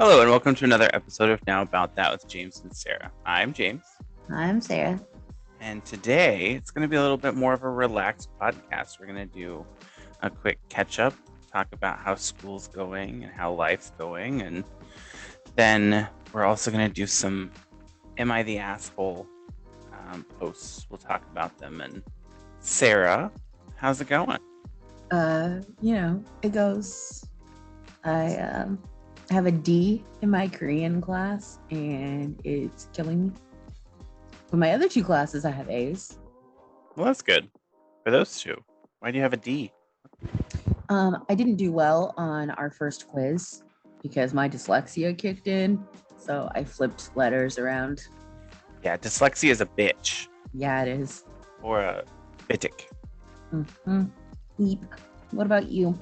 Hello, and welcome to another episode of Now About That with James and Sarah. I'm James, I'm Sarah. and today it's going to be a little bit more of a relaxed podcast. We're going to do a quick catch up, talk about how school's going and how life's going, and then we're also going to do some Am I the Asshole posts. We'll talk about them. And Sarah, how's it going? It goes. I have a D in my Korean class, and it's killing me. For my other two classes, I have A's. Well, that's good. For those two, why do you have a D? I didn't do well on our first quiz because my dyslexia kicked in, so I flipped letters around. Yeah, dyslexia is a bitch. Yeah, it is. Or a bitic. Mm-hmm. Beep. What about you?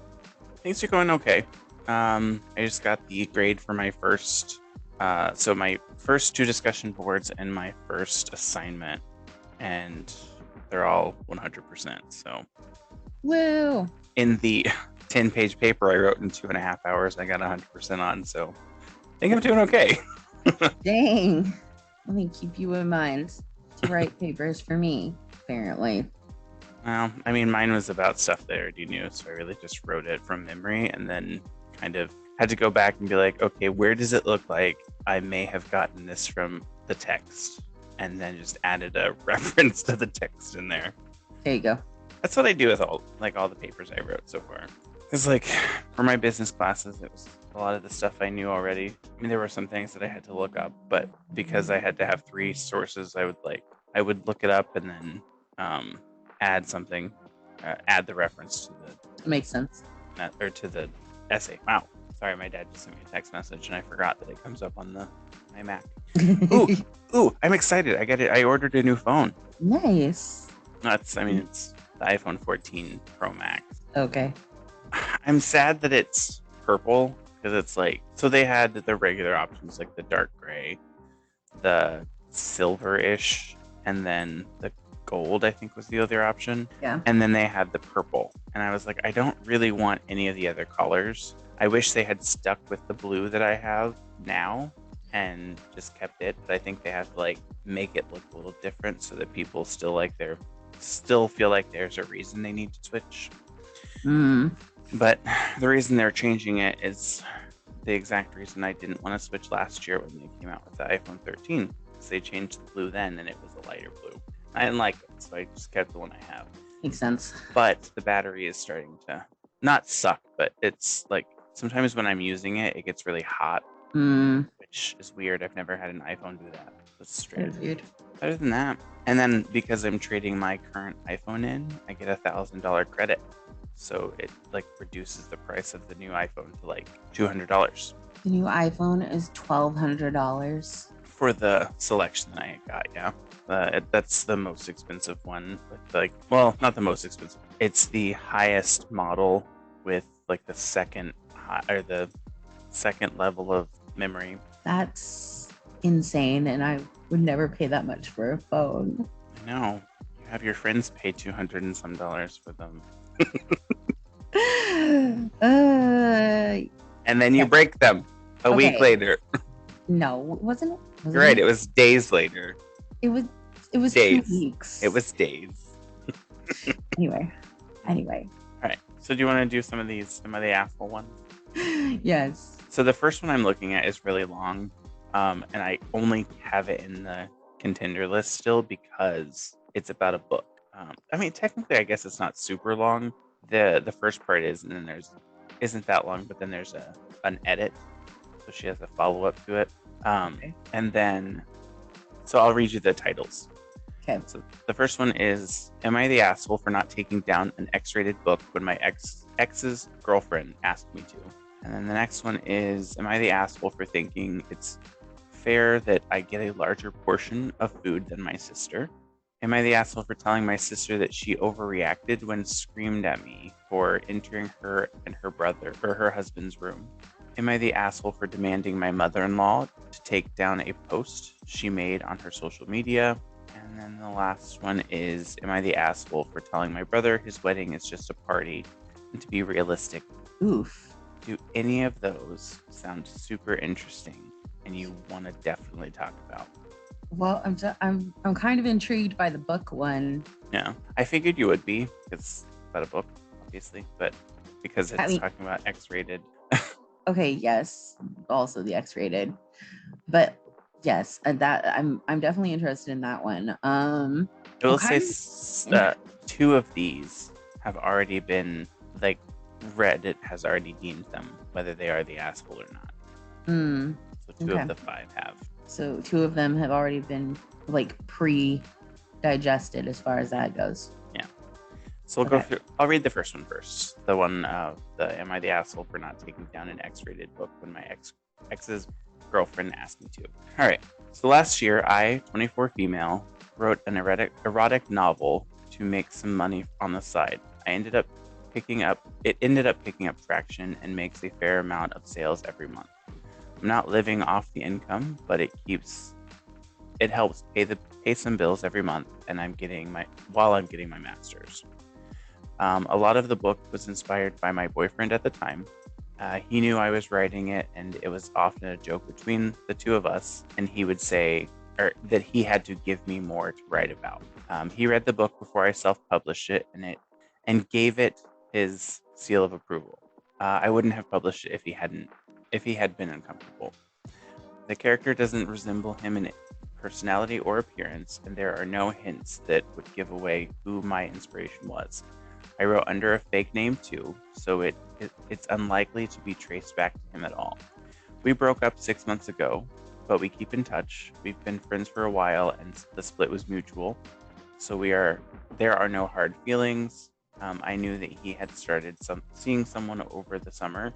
Things are going okay. I just got the grade for my first, so my first two discussion boards and my first assignment, and they're all 100%. So, Woo! in the 10-page paper I wrote in 2.5 hours, I got 100% on. So, I think I'm doing okay. Dang. Let me keep you in mind to write papers for me, apparently. Well, I mean, mine was about stuff that I already knew, so I really just wrote it from memory and then kind of had to go back and be like, okay, where does it look like I may have gotten this from the text? And then just added a reference to the text in there. There you go. That's what I do with all the papers I wrote so far. Because like for my business classes, it was a lot of the stuff I knew already. I mean, there were some things that I had to look up, but because I had to have 3 sources, I would look it up and then add something, add the reference to It makes sense. to the essay. Wow. Sorry, my dad just sent me a text message and I forgot that it comes up on my Mac. Ooh, I'm excited. I got it. I ordered a new phone. Nice. It's the iPhone 14 Pro Max. Okay. I'm sad that it's purple because it's like, so they had the regular options like the dark gray, the silver-ish, and then the gold, I think was the other option. Yeah. And then they had the purple. And I was like, I don't really want any of the other colors. I wish they had stuck with the blue that I have now and just kept it. But I think they have to like make it look a little different so that people still feel like there's a reason they need to switch. But the reason they're changing it is the exact reason I didn't want to switch last year when they came out with the iPhone 13. Because they changed the blue then and it was a lighter blue. I didn't like it, so I just kept the one I have. Makes sense. But the battery is starting to not suck, but it's like sometimes when I'm using it, it gets really hot, which is weird. I've never had an iPhone do that. That's strange. Weird. Other than that, and then because I'm trading my current iPhone in, I get $1,000 credit. So it like reduces the price of the new iPhone to like $200. The new iPhone is $1,200 for the selection that I got. Yeah, that's the most expensive one. With not the most expensive. It's the highest model with like the second level of memory. That's insane, and I would never pay that much for a phone. I know. You have your friends pay $200 and some for them. And then you break them a week later. No, wasn't it? You're right. It was days later. It was days. 2 weeks. It was days. Anyway. All right. So do you want to do some of the asshole ones? Yes. So the first one I'm looking at is really long, and I only have it in the contender list still because it's about a book. I mean, technically, I guess it's not super long. The first part is, and then isn't that long, but then there's an edit, so she has a follow up to it. Okay. And then, so I'll read you the titles. Okay. So the first one is, am I the asshole for not taking down an X-rated book when my ex's girlfriend asked me to? And then the next one is, am I the asshole for thinking it's fair that I get a larger portion of food than my sister? Am I the asshole for telling my sister that she overreacted when screamed at me for entering her and her brother or her husband's room? Am I the asshole for demanding my mother-in-law to take down a post she made on her social media? And then the last one is, am I the asshole for telling my brother his wedding is just a party and to be realistic? Oof. Do any of those sound super interesting and you want to definitely talk about? Well, I'm kind of intrigued by the book one. Yeah, I figured you would be because it's about a book, obviously, but because I it's mean, talking about X-rated. okay, yes, also the X-rated, but yes, that I'm definitely interested in that one. I I'm will say kind of two of these have already been like Reddit has already deemed them whether they are the asshole or not. So two of okay. the five have. So two of them have already been like pre-digested as far as that goes. Yeah. So we'll go Okay. through. I'll read the first one first. The one, the "Am I the asshole for not taking down an X-rated book when my ex's girlfriend asked me to?" All right. So last year, I, 24 female, wrote an erotic novel to make some money on the side. It ended up picking up traction and makes a fair amount of sales every month. I'm not living off the income, but it helps pay some bills every month, and I'm getting my master's. A lot of the book was inspired by my boyfriend at the time. He knew I was writing it, and it was often a joke between the two of us. And he would say, or that he had to give me more to write about. He read the book before I self-published it, and gave it his seal of approval. I wouldn't have published it if he had been uncomfortable. The character doesn't resemble him in personality or appearance, and there are no hints that would give away who my inspiration was. I wrote under a fake name too, so it's unlikely to be traced back to him at all. We broke up 6 months ago, but we keep in touch. We've been friends for a while, and the split was mutual, so there are no hard feelings. I knew that he had started seeing someone over the summer,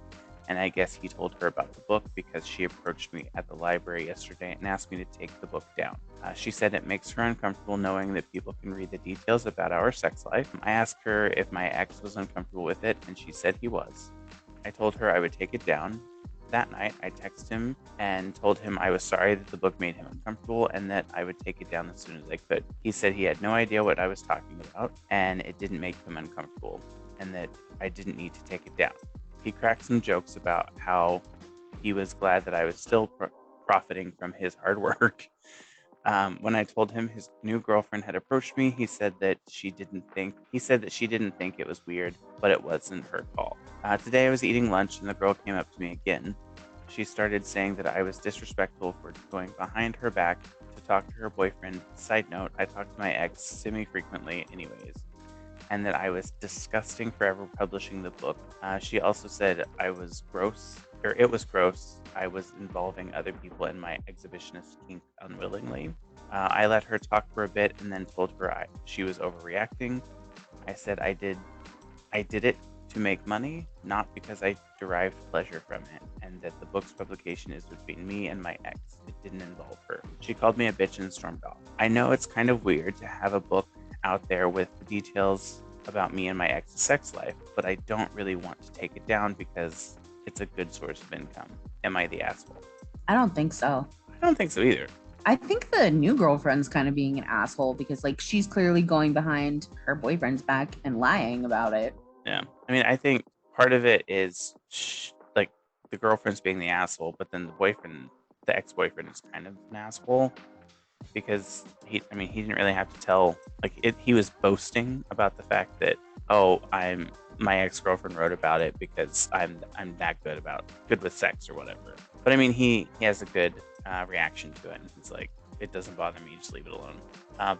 and I guess he told her about the book because she approached me at the library yesterday and asked me to take the book down. She said it makes her uncomfortable knowing that people can read the details about our sex life. I asked her if my ex was uncomfortable with it, and she said he was. I told her I would take it down. That night, I texted him and told him I was sorry that the book made him uncomfortable and that I would take it down as soon as I could. He said he had no idea what I was talking about and it didn't make him uncomfortable and that I didn't need to take it down. He cracked some jokes about how he was glad that I was still profiting from his hard work. When I told him his new girlfriend had approached me, he said that she didn't think it was weird, but it wasn't her call. Today I was eating lunch and the girl came up to me again. She started saying that I was disrespectful for going behind her back to talk to her boyfriend. Side note, I talk to my ex semi-frequently anyways, and that I was disgusting for ever publishing the book. She also said it was gross. I was involving other people in my exhibitionist kink unwillingly. I let her talk for a bit and then told her she was overreacting. I said I did it to make money, not because I derived pleasure from it, and that the book's publication is between me and my ex. It didn't involve her. She called me a bitch and stormed off. I know it's kind of weird to have a book out there with the details about me and my ex's sex life, but I don't really want to take it down because it's a good source of income. Am I the asshole? I don't think so. I don't think so either. I think the new girlfriend's kind of being an asshole because like she's clearly going behind her boyfriend's back and lying about it. Yeah. I mean, I think part of it is like the girlfriend's being the asshole, but then the ex-boyfriend is kind of an asshole because he didn't really have to tell, he was boasting about the fact that, oh, my ex-girlfriend wrote about it because I'm that good with sex or whatever. But I mean, he has a good reaction to it, and he's like, it doesn't bother me, just leave it alone.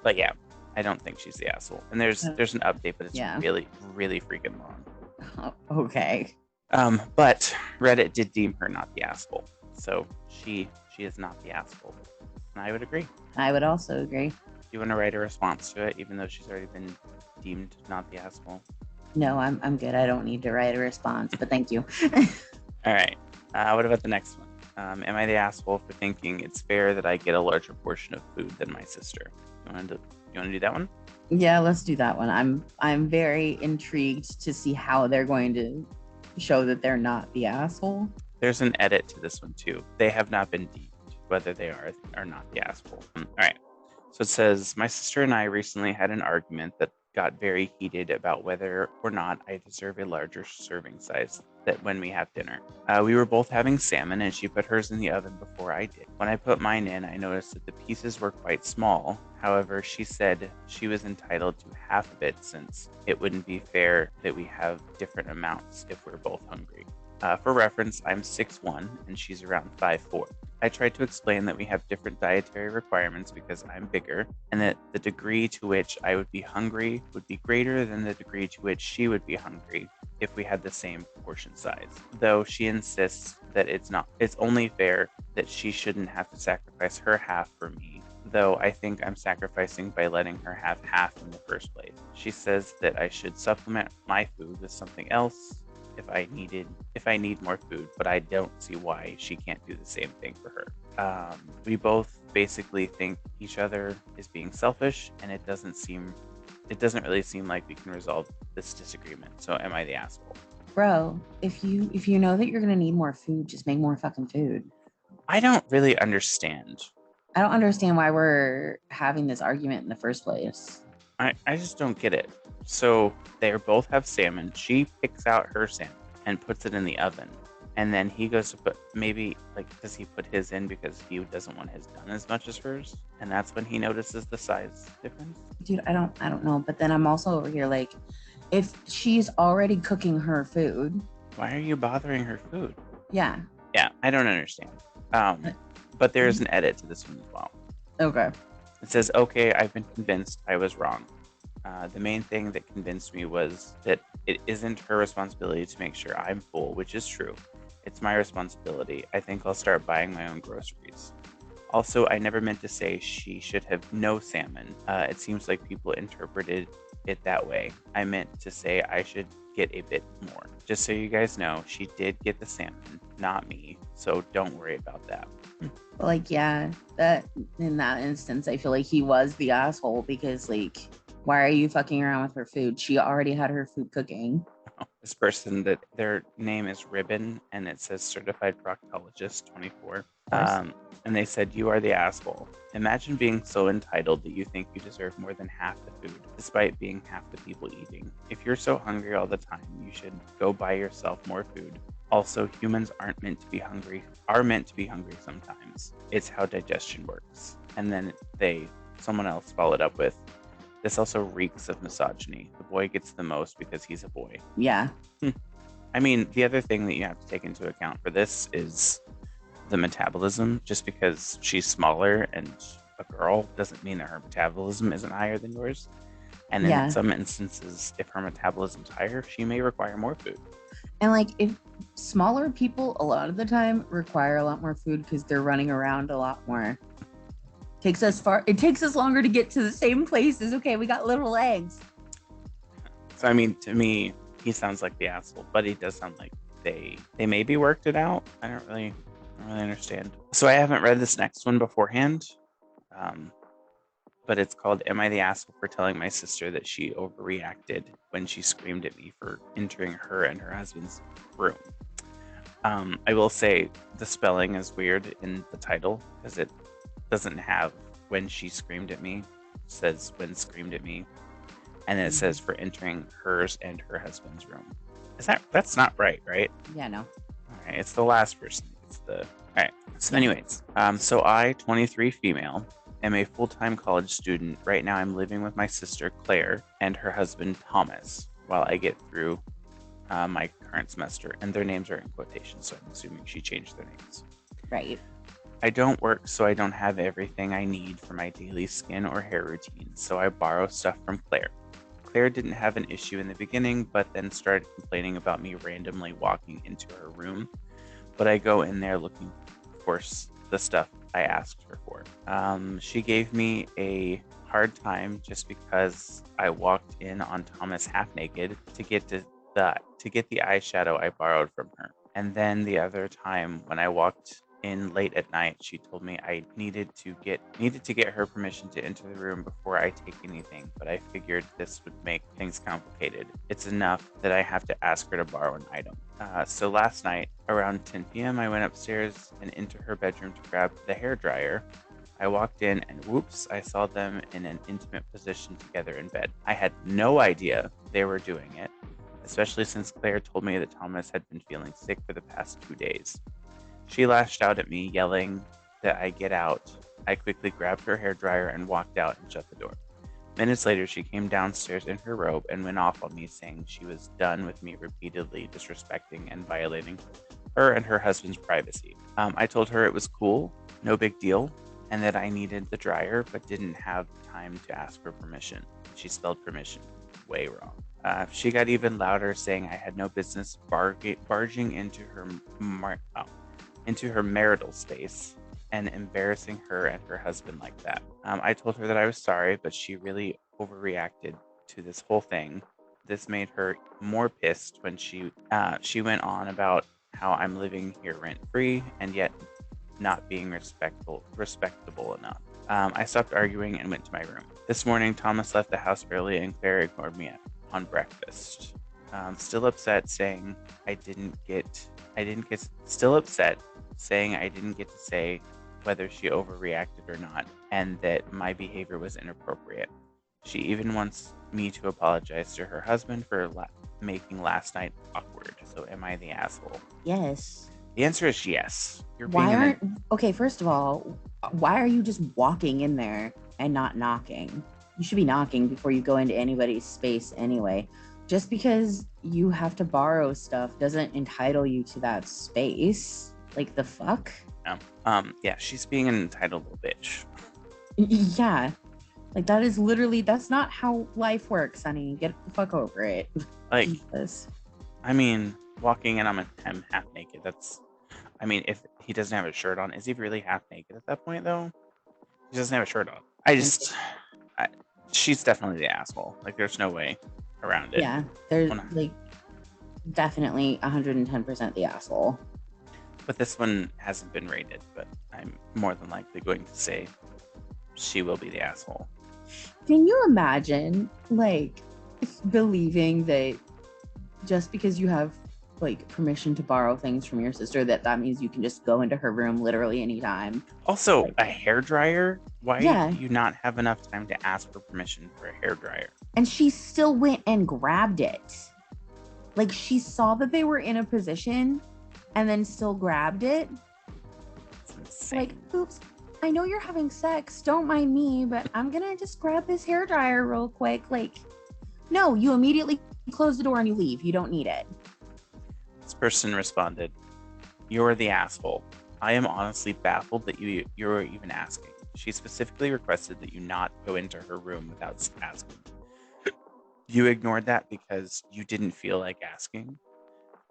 But yeah, I don't think she's the asshole. And there's an update, but it's Yeah. really, really freaking long. Okay. But Reddit did deem her not the asshole, so she is not the asshole. And I would agree. I would also agree. Do you want to write a response to it, even though she's already been deemed not the asshole? No, I'm good. I don't need to write a response, but thank you. All right. What about the next one? Am I the asshole for thinking it's fair that I get a larger portion of food than my sister? You want to do that one? Yeah, let's do that one. I'm very intrigued to see how they're going to show that they're not the asshole. There's an edit to this one too. They have not been deemed whether they are not the asshole. All right. So it says, my sister and I recently had an argument that got very heated about whether or not I deserve a larger serving size that when we have dinner. We were both having salmon, and she put hers in the oven before I did. When I put mine in, I noticed that the pieces were quite small. However, she said she was entitled to half of it since it wouldn't be fair that we have different amounts if we're both hungry. For reference, I'm 6'1", and she's around 5'4". I tried to explain that we have different dietary requirements because I'm bigger, and that the degree to which I would be hungry would be greater than the degree to which she would be hungry if we had the same portion size. Though she insists that it's only fair that she shouldn't have to sacrifice her half for me, though I think I'm sacrificing by letting her have half in the first place. She says that I should supplement my food with something else if I need more food, but I don't see why she can't do the same thing for her. We both basically think each other is being selfish, and it doesn't really seem like we can resolve this disagreement. So am I the asshole? Bro, if you know that you're gonna need more food, just make more fucking food. I don't really understand. I don't understand why we're having this argument in the first place. I just don't get it. So they both have salmon. She picks out her salmon and puts it in the oven. And then he goes to put, maybe, like, does he put his in because he doesn't want his done as much as hers? And that's when he notices the size difference? Dude, I don't know. But then I'm also over here like, if she's already cooking her food. Why are you bothering her food? Yeah. Yeah, I don't understand. But there's an edit to this one as well. Okay. It says, okay, I've been convinced I was wrong. The main thing that convinced me was that it isn't her responsibility to make sure I'm full, which is true. It's my responsibility. I think I'll start buying my own groceries. Also, I never meant to say she should have no salmon. It seems like people interpreted it that way. I meant to say I should get a bit more. Just so you guys know, she did get the salmon, not me. So don't worry about that. Like, yeah, that in that instance, I feel like he was the asshole because, like, why are you fucking around with her food? She already had her food cooking. This person, that their name is Ribbon, and it says certified proctologist 24. And they said, you are the asshole. Imagine being so entitled that you think you deserve more than half the food, despite being half the people eating. If you're so hungry all the time, you should go buy yourself more food. Also, humans are meant to be hungry sometimes. It's how digestion works. And then someone else followed up with, this also reeks of misogyny. The boy gets the most because he's a boy. Yeah. I mean, the other thing that you have to take into account for this is the metabolism. Just because she's smaller and a girl doesn't mean that her metabolism isn't higher than yours. And in some instances, if her metabolism's higher, she may require more food. And like, if smaller people a lot of the time require a lot more food because they're running around a lot more. It takes us longer to get to the same places. Okay, we got little legs. So I mean, to me, he sounds like the asshole, but he does sound like they maybe worked it out. I don't really understand. So I haven't read this next one beforehand, but it's called "Am I the Asshole for Telling My Sister That She Overreacted When She Screamed at Me for Entering Her and Her Husband's Room?" I will say the spelling is weird in the title because it doesn't have "when she screamed at me." It says "when screamed at me," and then it says "for entering hers and her husband's room." That's not right? Yeah, no. All right, it's the last person. All right. So anyways, so I, 23 female, am a full-time college student. Right now I'm living with my sister Claire and her husband Thomas while I get through my current semester, and their names are in quotations, so I'm assuming she changed their names. Right. I don't work, so I don't have everything I need for my daily skin or hair routine, so I borrow stuff from Claire. Claire didn't have an issue in the beginning, but then started complaining about me randomly walking into her room. But I go in there looking for the stuff I asked her for. She gave me a hard time just because I walked in on Thomas half naked to get the eyeshadow I borrowed from her. And then the other time when I walked in late at night, she told me I needed to get her permission to enter the room before I take anything, but I figured this would make things complicated. It's enough that I have to ask her to borrow an item. So last night, around 10 p.m., I went upstairs and into her bedroom to grab the hairdryer, I walked in and whoops, I saw them in an intimate position together in bed. I had no idea they were doing it, especially since Claire told me that Thomas had been feeling sick for the past 2 days. She lashed out at me, yelling that I get out. I quickly grabbed her hairdryer and walked out and shut the door. Minutes later, she came downstairs in her robe and went off on me, saying she was done with me repeatedly disrespecting and violating her and her husband's privacy. I told her it was cool, no big deal, and that I needed the dryer but didn't have time to ask for permission. She spelled permission way wrong. She got even louder, saying I had no business barging into her marital space and embarrassing her and her husband like that. I told her that I was sorry, but she really overreacted to this whole thing. This made her more pissed when she went on about how I'm living here rent free and yet not being respectable enough. I stopped arguing and went to my room. This morning, Thomas left the house early and Claire ignored me on breakfast. Still upset, saying still upset, saying I didn't get to say whether she overreacted or not, and that my behavior was inappropriate. She even wants me to apologize to her husband for making last night awkward. So am I the asshole? Yes. The answer is yes. Okay, first of all, why are you just walking in there and not knocking? You should be knocking before you go into anybody's space anyway. Just because you have to borrow stuff doesn't entitle you to that space. Like, the fuck? Yeah, she's being an entitled little bitch. Yeah. Like, that's not how life works, honey. Get the fuck over it. Like, Jesus. I mean, walking in, I'm half naked. If he doesn't have a shirt on, is he really half naked at that point, though? He doesn't have a shirt on. She's definitely the asshole. Like, there's no way around it. Yeah, there's definitely 110% the asshole. But this one hasn't been rated, but I'm more than likely going to say she will be the asshole. Can you imagine, believing that just because you have, permission to borrow things from your sister, that means you can just go into her room literally anytime? Also, a hairdryer? Why do you not have enough time to ask for permission for a hairdryer? And she still went and grabbed it. Like, she saw that they were in a position and then still grabbed it. That's insane. Like, oops, I know you're having sex. Don't mind me, but I'm going to just grab this hairdryer real quick. No, you immediately close the door and you leave. You don't need it. This person responded, "You're the asshole. I am honestly baffled that you're even asking. She specifically requested that you not go into her room without asking. You ignored that because you didn't feel like asking,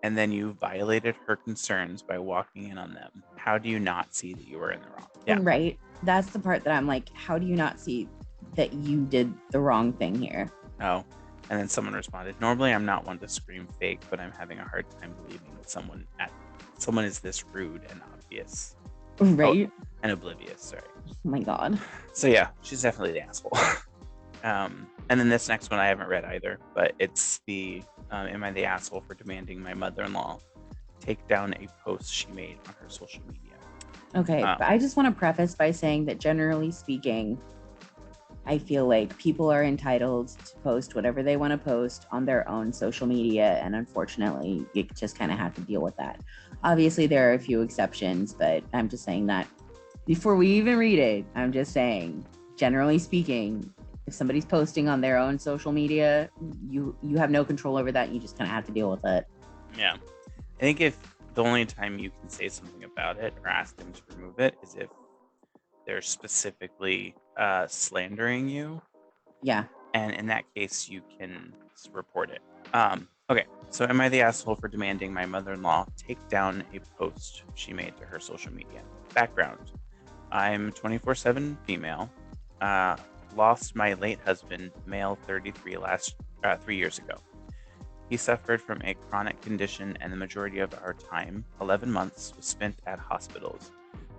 and then you violated her concerns by walking in on them. How do you not see that you were in the wrong?" Yeah. Right. That's the part that I'm like, how do you not see that you did the wrong thing here? Oh. And then someone responded, "Normally I'm not one to scream fake, but I'm having a hard time believing that someone is this rude and obvious." Right. Oh, and oblivious, sorry. Oh my God. So yeah, she's definitely the asshole. And then this next one I haven't read either, but it's the am I the asshole for demanding my mother-in-law take down a post she made on her social media? Okay, but I just want to preface by saying that generally speaking, I feel like people are entitled to post whatever they want to post on their own social media, and unfortunately, you just kind of have to deal with that. Obviously, there are a few exceptions, but I'm just saying that before we even read it, I'm just saying, generally speaking, if somebody's posting on their own social media, you have no control over that. You just kind of have to deal with it. Yeah. I think if the only time you can say something about it or ask them to remove it is if they're specifically slandering you. Yeah. And in that case, you can report it. Okay, so am I the asshole for demanding my mother-in-law take down a post she made to her social media? Background: I'm 24/7 female. Lost my late husband, male, 33, 3 years ago. He suffered from a chronic condition, and the majority of our time, 11 months, was spent at hospitals.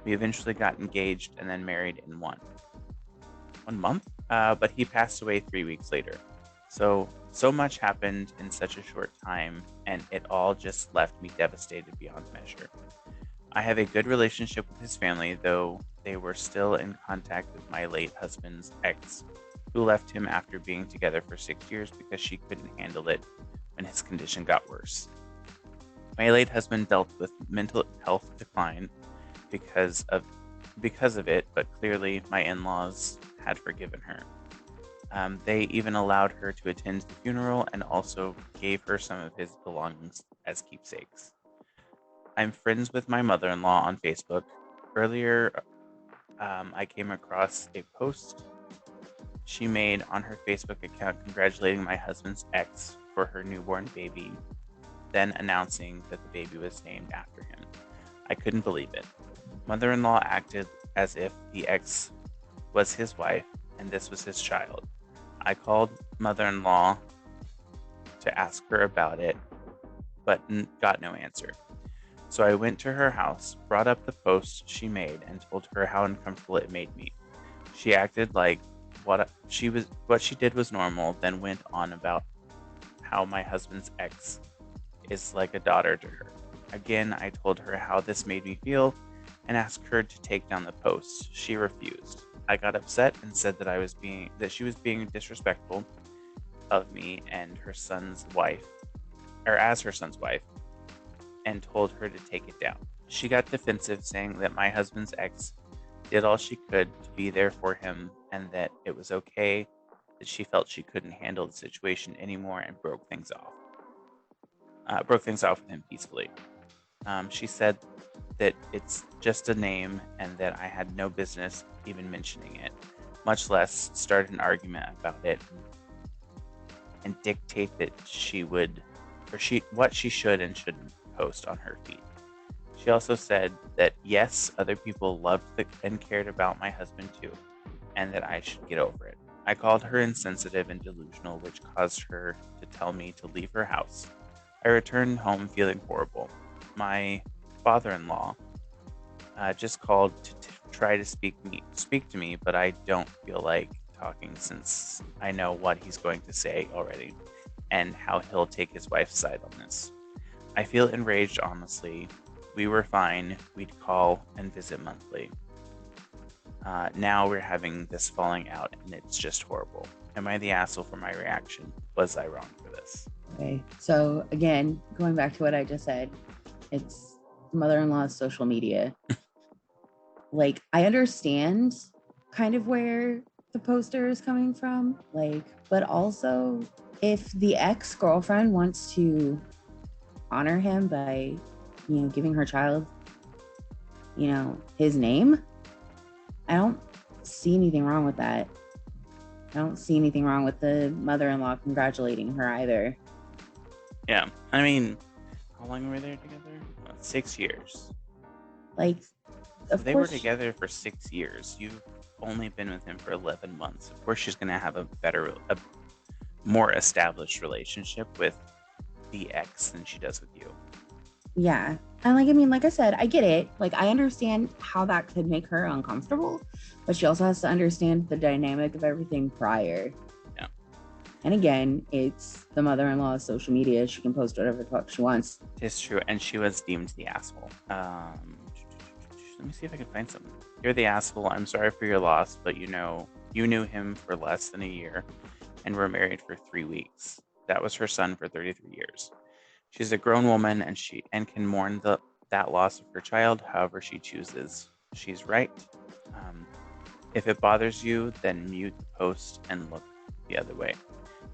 We eventually got engaged and then married in 1 month, but he passed away 3 weeks later. So much happened in such a short time, and it all just left me devastated beyond measure. I have a good relationship with his family, though they were still in contact with my late husband's ex, who left him after being together for 6 years because she couldn't handle it when his condition got worse. My late husband dealt with mental health decline because of it, but clearly my in-laws had forgiven her. They even allowed her to attend the funeral and also gave her some of his belongings as keepsakes. I'm friends with my mother-in-law on Facebook. Earlier, I came across a post she made on her Facebook account congratulating my husband's ex for her newborn baby, then announcing that the baby was named after him. I couldn't believe it. Mother-in-law acted as if the ex was his wife and this was his child. I called mother-in-law to ask her about it, but got no answer. So I went to her house, brought up the post she made, and told her how uncomfortable it made me. She acted like what she did was normal, then went on about how my husband's ex is like a daughter to her. Again, I told her how this made me feel and asked her to take down the post. She refused. I got upset and said that she was being disrespectful of me and her son's wife, or as her son's wife, and told her to take it down. She got defensive, saying that my husband's ex did all she could to be there for him and that it was okay, that she felt she couldn't handle the situation anymore and broke things off with him peacefully. She said that it's just a name and that I had no business even mentioning it, much less start an argument about it and dictate that what she should and shouldn't post on her feed. She also said that yes, other people loved and cared about my husband too, and that I should get over it. I called her insensitive and delusional, which caused her to tell me to leave her house. I returned home feeling horrible. My father-in-law just called to try to speak to me, but I don't feel like talking since I know what he's going to say already and how he'll take his wife's side on this. I feel enraged, honestly. We were fine. We'd call and visit monthly. Now we're having this falling out, and it's just horrible. Am I the asshole for my reaction? Was I wrong for this? Okay. So again, going back to what I just said, it's mother-in-law's social media. Like, I understand kind of where the poster is coming from, but also if the ex-girlfriend wants to honor him by, giving her child, his name, I don't see anything wrong with that. I don't see anything wrong with the mother-in-law congratulating her either. Yeah. I mean, how long were they together? 6 years. So they were together for 6 years. You've only been with him for 11 months. Of course, she's going to have a more established relationship with the ex than she does with you. Yeah. And like I said, I get it. I understand how that could make her uncomfortable, but she also has to understand the dynamic of everything prior. Yeah. And again, it's the mother-in-law's social media. She can post whatever the fuck she wants. It's true. And she was deemed the asshole. Let me see if I can find something. You're the asshole. I'm sorry for your loss, but you knew him for less than a year and were married for 3 weeks. That was her son for 33 years. She's a grown woman and can mourn that loss of her child however she chooses. She's right. If it bothers you, then mute the post and look the other way.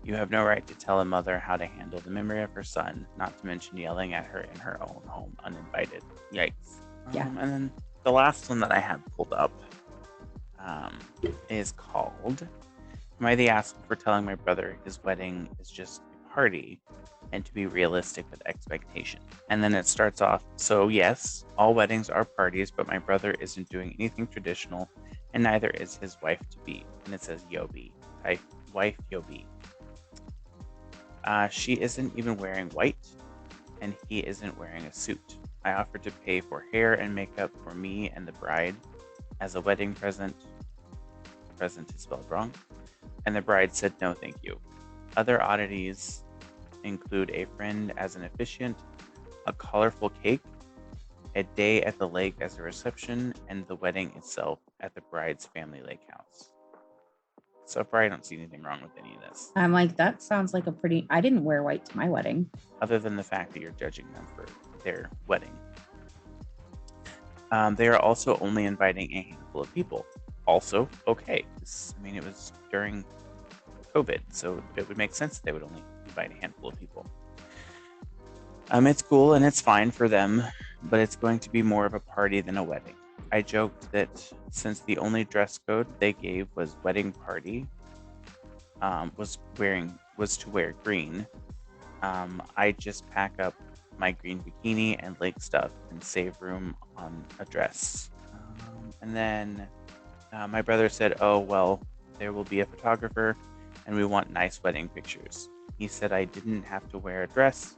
You have no right to tell a mother how to handle the memory of her son, not to mention yelling at her in her own home uninvited. Yikes. Yeah. And then the last one that I have pulled up is called, Am I the asshole for telling my brother his wedding is just a party and to be realistic with expectation? And then it starts off, so yes, all weddings are parties, but my brother isn't doing anything traditional and neither is his wife-to-be. And it says Yobi, wife Yobi. She isn't even wearing white and he isn't wearing a suit. I offered to pay for hair and makeup for me and the bride as a wedding present. Present is spelled wrong. And the bride said no thank you. Other oddities include a friend as an officiant, a colorful cake, a day at the lake as a reception, and the wedding itself at the bride's family lake house. So far, I don't see anything wrong with any of this, I'm like, that sounds like a pretty. I didn't wear white to my wedding. other than the fact that you're judging them for their wedding. They are also only inviting a handful of people. Also, okay. It was during COVID, so it would make sense they would only invite a handful of people. It's cool and it's fine for them, but it's going to be more of a party than a wedding. I joked that since the only dress code they gave was wedding party, was to wear green. I just pack up my green bikini and lake stuff and save room on a dress. And then my brother said, "Oh well, there will be a photographer, and we want nice wedding pictures." He said I didn't have to wear a dress,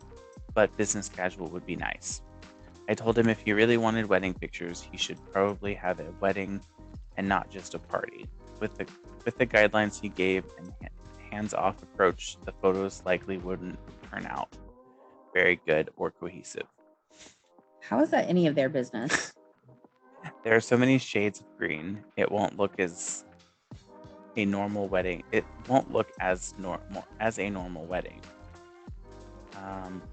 but business casual would be nice. I told him if he really wanted wedding pictures, he should probably have a wedding and not just a party. With the guidelines he gave and hands-off approach, the photos likely wouldn't turn out very good or cohesive. How is that any of their business? There are so many shades of green, it won't look as a normal wedding. It won't look as normal as a normal wedding.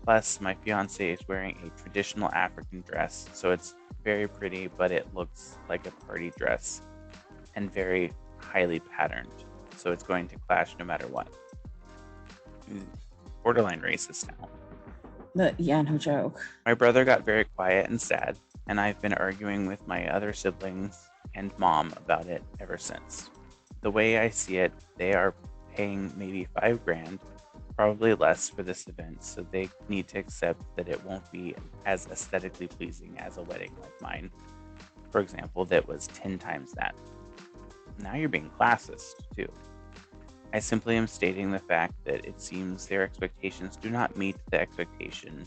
Plus, my fiance is wearing a traditional African dress, so it's very pretty, but it looks like a party dress and very highly patterned, so it's going to clash no matter what. Borderline racist now. Yeah, no joke. My brother got very quiet and sad, and I've been arguing with my other siblings and mom about it ever since. The way I see it, they are paying maybe $5,000, probably less for this event, so they need to accept that it won't be as aesthetically pleasing as a wedding like mine, for example, that was 10 times that. Now you're being classist, too. I simply am stating the fact that it seems their expectations do not meet their execution,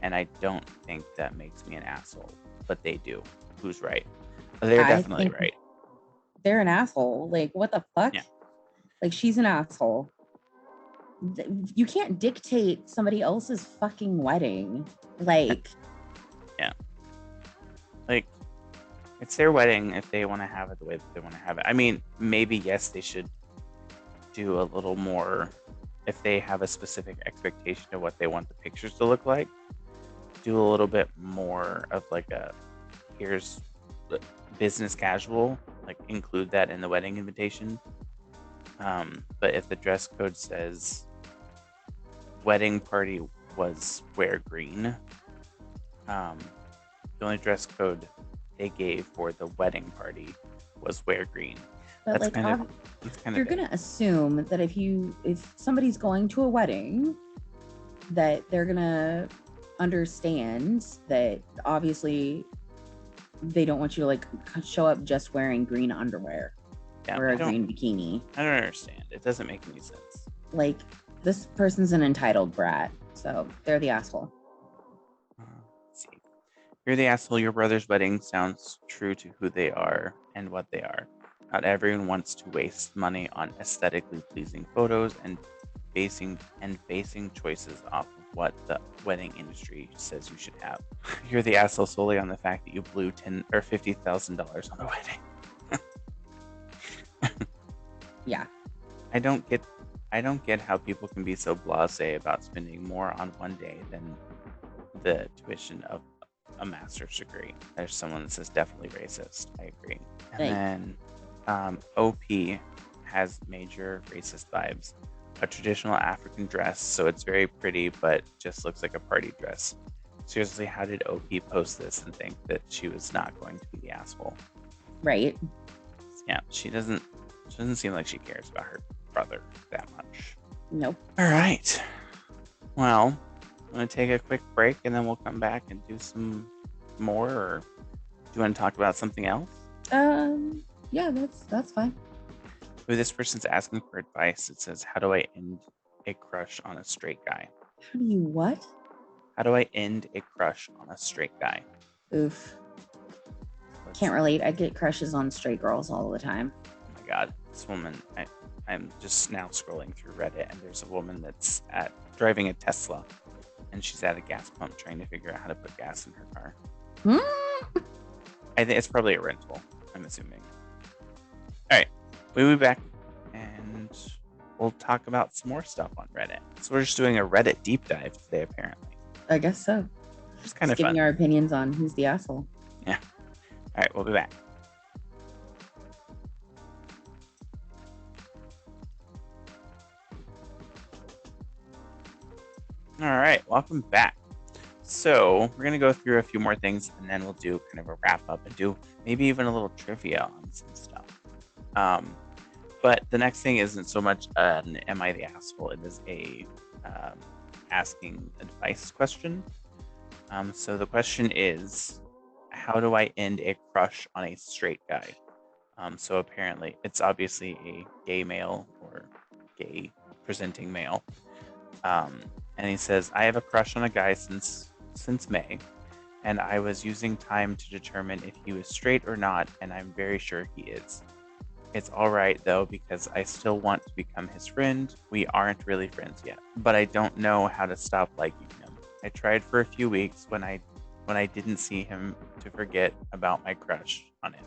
and I don't think that makes me an asshole, but they do. Who's right? They're definitely right. They're an asshole. Like, what the fuck? Yeah. Like, she's an asshole. You can't dictate somebody else's fucking wedding. Like, yeah. Like, it's their wedding if they want to have it the way that they want to have it. I mean, maybe, yes, they should do a little more if they have a specific expectation of what they want the pictures to look like. Do a little bit more of like here's business casual, like include that in the wedding invitation. But if the dress code says wedding party was wear green, the only dress code they gave for the wedding party was wear green. But that's like, you're gonna assume that if somebody's going to a wedding, that they're gonna understand that obviously they don't want you to like show up just wearing green underwear or a green bikini. I don't understand. It doesn't make any sense. Like, this person's an entitled brat, so they're the asshole. Let's see. You're the asshole. Your brother's wedding sounds true to who they are and what they are. Not everyone wants to waste money on aesthetically pleasing photos and basing choices off of what the wedding industry says you should have. You're the asshole solely on the fact that you blew $10,000 or $50,000 on a wedding. Yeah. I don't get how people can be so blasé about spending more on one day than the tuition of a master's degree. There's someone that says definitely racist. I agree. And then OP has major racist vibes. A traditional African dress, so it's very pretty, but just looks like a party dress. Seriously, how did OP post this and think that she was not going to be the asshole? Right. Yeah, she doesn't seem like she cares about her brother that much. Nope. All right. Well, I'm going to take a quick break and then we'll come back and do some more, or do you want to talk about something else? Yeah, that's fine. This person's asking for advice. It says, how do I end a crush on a straight guy? How do you what? How do I end a crush on a straight guy? Oof. Can't relate. I get crushes on straight girls all the time. Oh my God. This woman, I'm just now scrolling through Reddit, and there's a woman that's driving a Tesla, and she's at a gas pump trying to figure out how to put gas in her car. Hmm? I think it's probably a rental, I'm assuming. All right, we'll be back and we'll talk about some more stuff on Reddit. So we're just doing a Reddit deep dive today, apparently. I guess so. It's kind of Just fun. giving our opinions on who's the asshole. Yeah. All right, we'll be back. All right, welcome back. So we're going to go through a few more things, and then we'll do kind of a wrap up and do maybe even a little trivia on some stuff. But the next thing isn't so much an "Am I the asshole?" It is a asking advice question. So the question is, how do I end a crush on a straight guy? So apparently, it's obviously a gay male or gay presenting male. And he says, I have a crush on a guy since May, and I was using time to determine if he was straight or not, and I'm very sure he is. It's all right though, because I still want to become his friend. We aren't really friends yet, but I don't know how to stop liking him. I tried for a few weeks when I didn't see him to forget about my crush on him.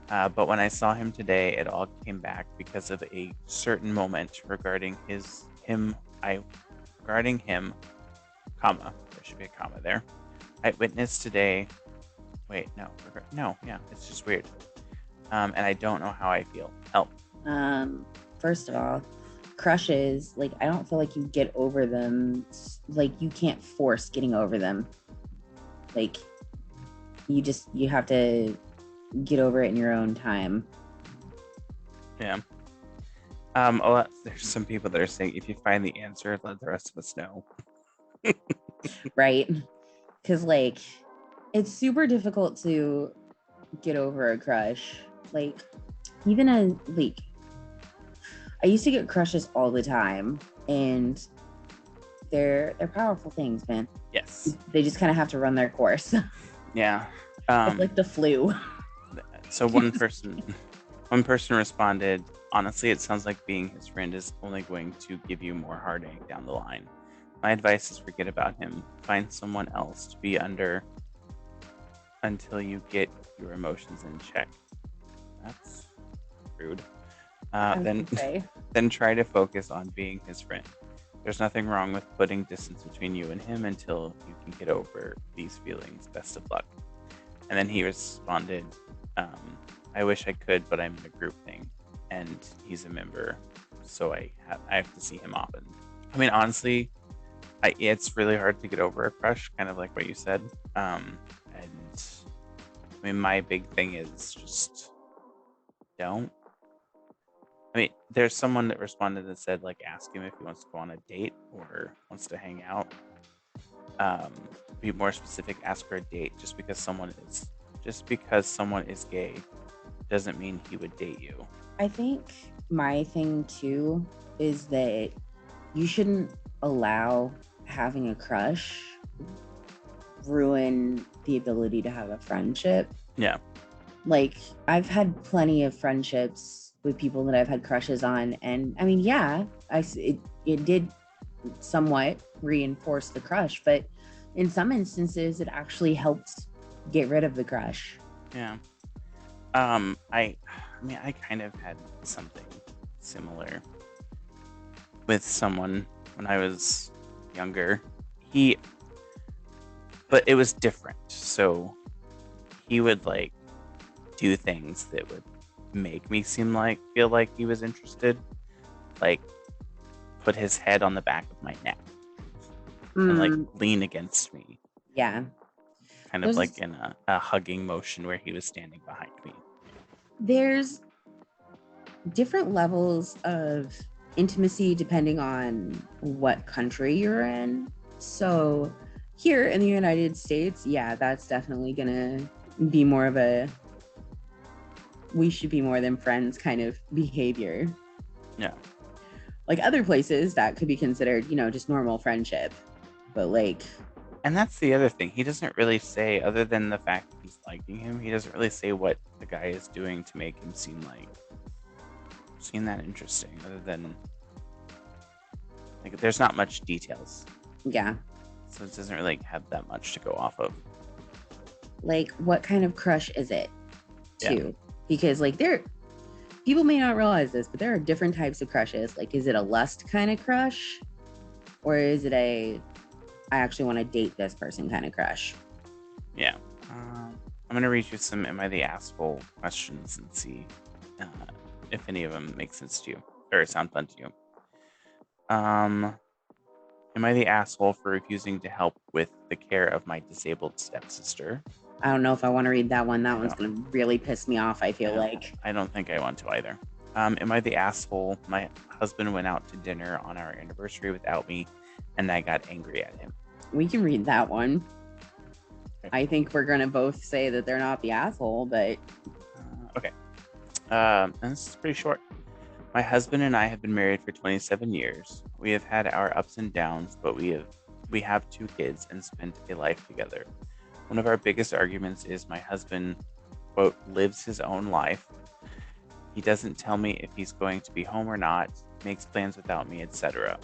But when I saw him today, it all came back because of a certain moment regarding him, comma. There should be a comma there. I witnessed today. Wait, no, yeah, it's just weird. And I don't know how I feel. Help. First of all, crushes, like, I don't feel like you get over them. Like, you can't force getting over them. Like, you have to get over it in your own time. Yeah. There's some people that are saying, if you find the answer, let the rest of us know. Right? Because, like, it's super difficult to get over a crush. Like, even I used to get crushes all the time, and they're powerful things, man. Yes. They just kind of have to run their course. Yeah. It's like the flu. So one person responded, honestly, it sounds like being his friend is only going to give you more heartache down the line. My advice is forget about him. Find someone else to be under until you get your emotions in check. That's rude. Then try to focus on being his friend. There's nothing wrong with putting distance between you and him until you can get over these feelings. Best of luck. And then he responded, I wish I could, but I'm in a group thing, and he's a member, so I have to see him often. I mean, honestly, it's really hard to get over a crush, kind of like what you said. And I mean, my big thing is just don't. I mean, there's someone that responded that said, like, ask him if he wants to go on a date or wants to hang out. Be more specific, ask for a date. Just because someone is gay doesn't mean he would date you. I think my thing too is that you shouldn't allow having a crush ruin the ability to have a friendship. Yeah. Like, I've had plenty of friendships with people that I've had crushes on, and I mean, yeah, it did somewhat reinforce the crush, but in some instances it actually helped get rid of the crush. Yeah. I mean, I kind of had something similar with someone when I was younger. But it was different. So he would like do things that would make me feel like he was interested. Like put his head on the back of my neck and like lean against me. Yeah. Kind of like in a hugging motion where he was standing behind me. There's different levels of intimacy depending on what country you're in. So here in the United States, yeah, that's definitely gonna be more of a we should be more than friends kind of behavior. Yeah. Like other places that could be considered, just normal friendship. But like, and that's the other thing. He doesn't really say, other than the fact that he's liking him, he doesn't really say what the guy is doing to make him seem that interesting, other than like there's not much details. Yeah. So it doesn't really have that much to go off of. Like, what kind of crush is it, Yeah. too? Because, like, people may not realize this, but there are different types of crushes. Like, is it a lust kind of crush? Or is it I actually want to date this person kind of crush? Yeah. I'm going to read you some Am I the Asshole questions and see if any of them make sense to you or sound fun to you. Am I the asshole for refusing to help with the care of my disabled stepsister? I don't know if I want to read that one. That one's going to really piss me off, I feel like. I don't think I want to either. Am I the asshole? My husband went out to dinner on our anniversary without me, and I got angry at him. We can read that one. Okay. I think we're going to both say that they're not the asshole, but... Okay. And this is pretty short. My husband and I have been married for 27 years. We have had our ups and downs, but we have 2 kids and spent a life together. One of our biggest arguments is my husband, quote, lives his own life. He doesn't tell me if he's going to be home or not, makes plans without me, etc.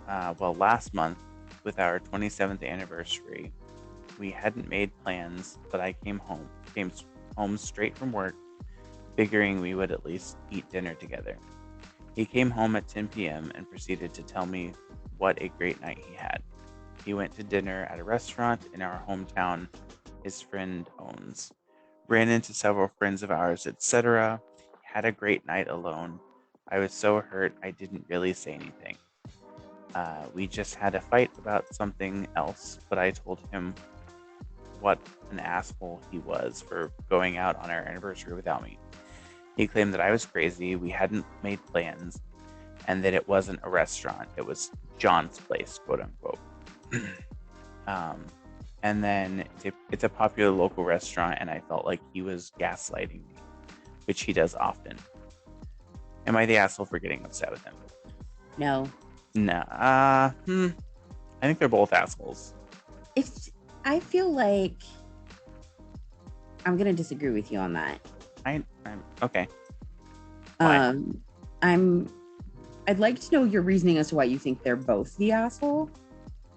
Well, last month, with our 27th anniversary, we hadn't made plans, but I came home straight from work, figuring we would at least eat dinner together. He came home at 10 p.m. and proceeded to tell me what a great night he had. He went to dinner at a restaurant in our hometown his friend owns. Ran into several friends of ours, etc. Had a great night alone. I was so hurt I didn't really say anything. We just had a fight about something else, but I told him what an asshole he was for going out on our anniversary without me. He claimed that I was crazy, we hadn't made plans, and that it wasn't a restaurant. It was John's place, quote unquote. And then it's a popular local restaurant, and I felt like he was gaslighting me, which he does often. Am I the asshole for getting upset with him? No. No. I think they're both assholes. I feel like I'm gonna disagree with you on that. I'm okay. Fine. I'd like to know your reasoning as to why you think they're both the asshole.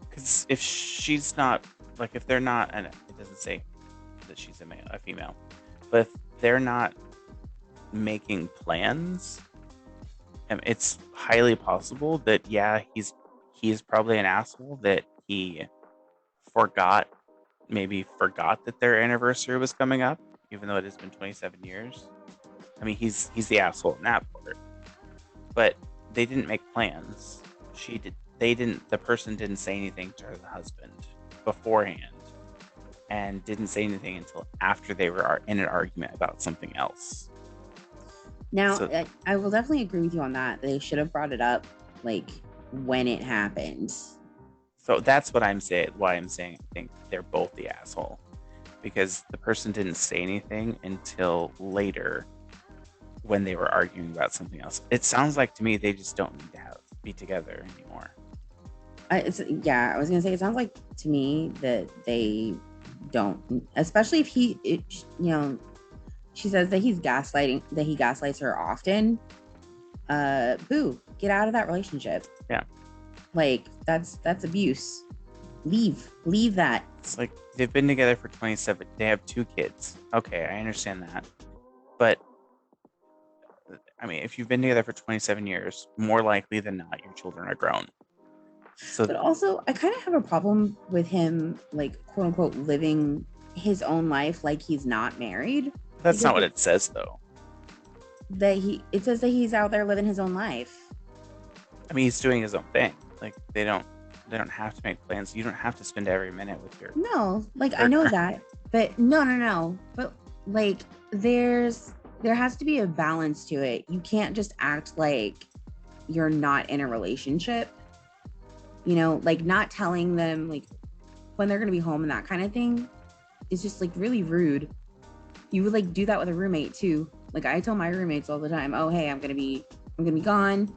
Because if she's not, like, if they're not, and it doesn't say that she's a female, but if they're not making plans, it's highly possible that, yeah, he's probably an asshole, that he forgot that their anniversary was coming up, even though it has been 27 years. I mean, he's the asshole in that part. But they didn't make plans. The person didn't say anything to her husband beforehand, and didn't say anything until after they were in an argument about something else. Now, I will definitely agree with you on that. They should have brought it up, like, when it happened. So that's what I'm saying. Why I'm saying I think they're both the asshole, because the person didn't say anything until later when they were arguing about something else. It sounds like to me they just don't need to be together anymore. I was gonna say, it sounds like to me that they don't, especially if she says that he gaslights her often. Boo, get out of that relationship. Yeah. Like, that's abuse. Leave that. It's like, they've been together for 27. They have 2 kids. Okay, I understand that. But I mean, if you've been together for 27 years, more likely than not, your children are grown. So, but also, I kind of have a problem with him, like, quote unquote, living his own life like he's not married. That's not what it says, though. It says that he's out there living his own life. I mean, he's doing his own thing. Like, they don't have to make plans. You don't have to spend every minute with your... No, like, I know that, but no. But, like, there has to be a balance to it. You can't just act like you're not in a relationship. You know, like, not telling them, like, when they're going to be home and that kind of thing is just, like, really rude. You would, like, do that with a roommate, too. Like, I tell my roommates all the time, oh, hey, I'm going to be gone.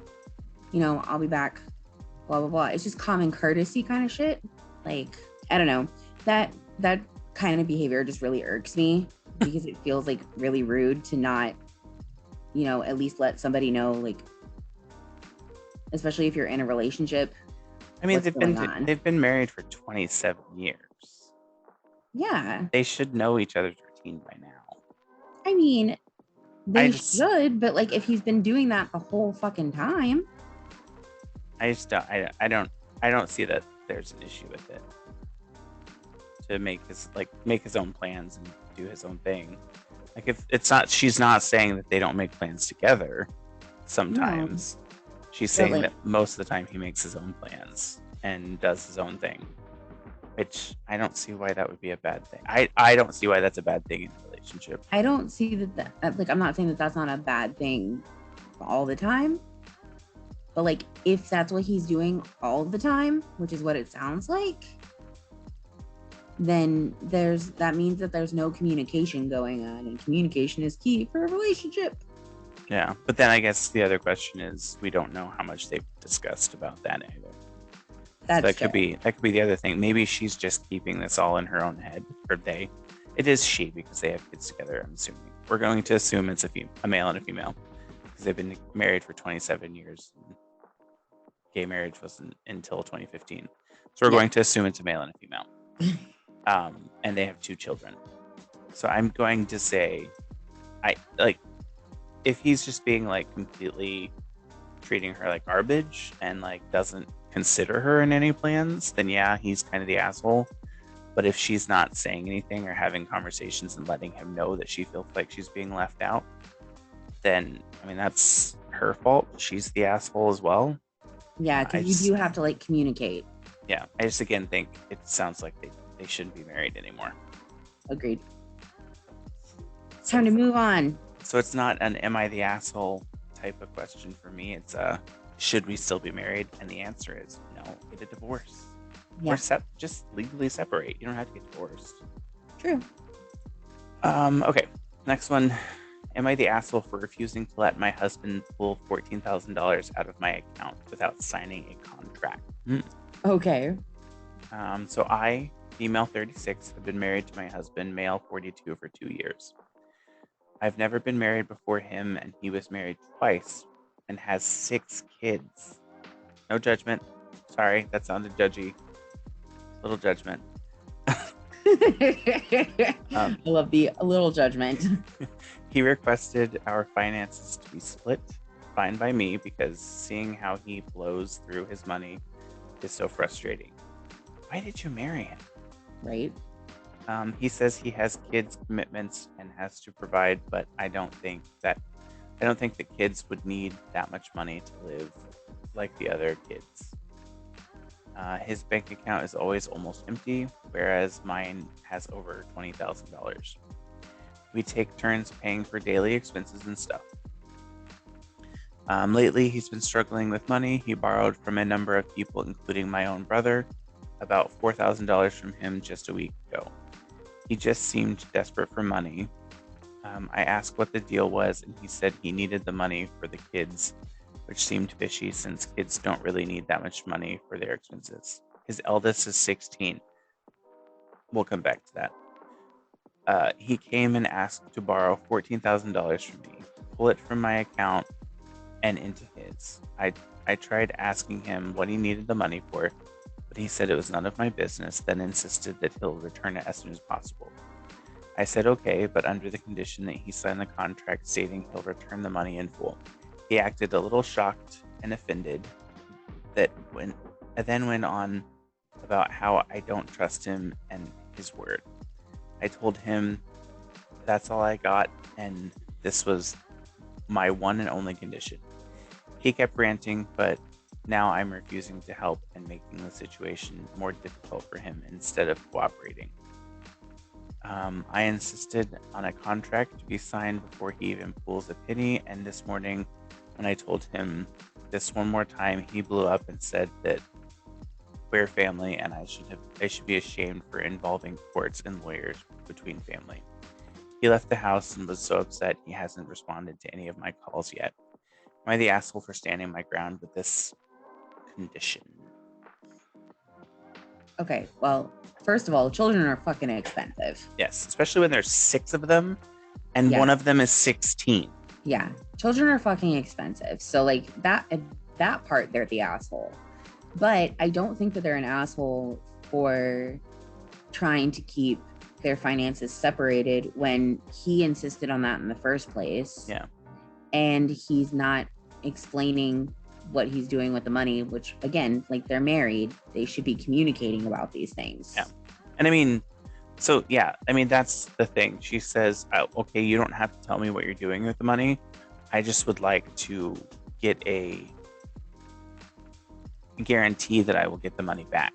You know, I'll be back, blah, blah, blah. It's just common courtesy kind of shit. Like, I don't know. That kind of behavior just really irks me, because it feels, like, really rude to not, you know, at least let somebody know, like, especially if you're in a relationship. I mean, what's going on. they've been married for 27 years. Yeah. They should know each other's routine by now. I mean, I they just should, but like if he's been doing that the whole fucking time. I just don't I don't see that there's an issue with it. To make his own plans and do his own thing. Like if it's not she's not saying that they don't make plans together sometimes. No, She's but saying like that most of the time he makes his own plans and does his own thing. Which I don't see why that would be a bad thing. I don't see why that's a bad thing in a relationship. I don't see that like I'm not saying that that's not a bad thing all the time. But like if that's what he's doing all the time, which is what it sounds like, then that means that there's no communication going on, and communication is key for a relationship. Yeah, but then I guess the other question is we don't know how much they've discussed about that either. That's so that true. could be the other thing. Maybe she's just keeping this all in her own head, or they. It is she because they have kids together. I'm assuming. We're going to assume it's a male and a female because they've been married for 27 years. Gay marriage wasn't until 2015, so we're going to assume it's a male and a female. And they have 2 children. So I'm going to say, if he's just being like completely treating her like garbage and like doesn't consider her in any plans, then yeah, he's kind of the asshole. But if she's not saying anything or having conversations and letting him know that she feels like she's being left out, then I mean that's her fault. She's the asshole as well. Yeah, because you do have to like communicate. Yeah, I just again think it sounds like they shouldn't be married anymore. Agreed. It's time to move on. So it's not an am I the asshole type of question for me. It's should we still be married? And the answer is no, get a divorce. Yeah. Or just legally separate. You don't have to get divorced. True. Okay, next one. Am I the asshole for refusing to let my husband pull $14,000 out of my account without signing a contract? Okay. So I, female 36, have been married to my husband, male 42, for 2 years. I've never been married before him, and he was married twice and has 6 kids. No judgment. Sorry, that sounded judgy. Little judgment. I love the little judgment. He requested our finances to be split. Fine by me, because seeing how he blows through his money is so frustrating. Why did you marry him? Right. He says he has kids commitments and has to provide, but I don't think that kids would need that much money to live like the other kids. His bank account is always almost empty, whereas mine has over $20,000. We take turns paying for daily expenses and stuff. Lately, he's been struggling with money. He borrowed from a number of people, including my own brother, about $4,000 from him just a week ago. He just seemed desperate for money. I asked what the deal was, and he said he needed the money for the kids, which seemed fishy since kids don't really need that much money for their expenses. His eldest is 16. We'll come back to that. He came and asked to borrow $14,000 from me, pull it from my account and into his. I tried asking him what he needed the money for, but he said it was none of my business, then insisted that he'll return it as soon as possible. I said okay, but under the condition that he sign the contract stating he'll return the money in full. He acted a little shocked and offended, then went on about how I don't trust him and his word. I told him that's all I got, and this was my one and only condition. He kept ranting, but now I'm refusing to help and making the situation more difficult for him instead of cooperating. I insisted on a contract to be signed before he even pulls a penny, and this morning when I told him this one more time, he blew up and said that we're family and I should be ashamed for involving courts and lawyers between family. He left the house and was so upset he hasn't responded to any of my calls yet. Am I the asshole for standing my ground with this condition? Okay, well, first of all, children are fucking expensive. Yes, especially when there's 6 of them and Yes. one of them is 16. Yeah, children are fucking expensive. So like that part, they're the asshole. But I don't think that they're an asshole for trying to keep their finances separated when he insisted on that in the first place. Yeah. And he's not explaining what he's doing with the money, which again, like they're married, they should be communicating about these things. Yeah. And I mean, so yeah, I mean, that's the thing. She says, oh, okay, you don't have to tell me what you're doing with the money. I just would like to get a guarantee that I will get the money back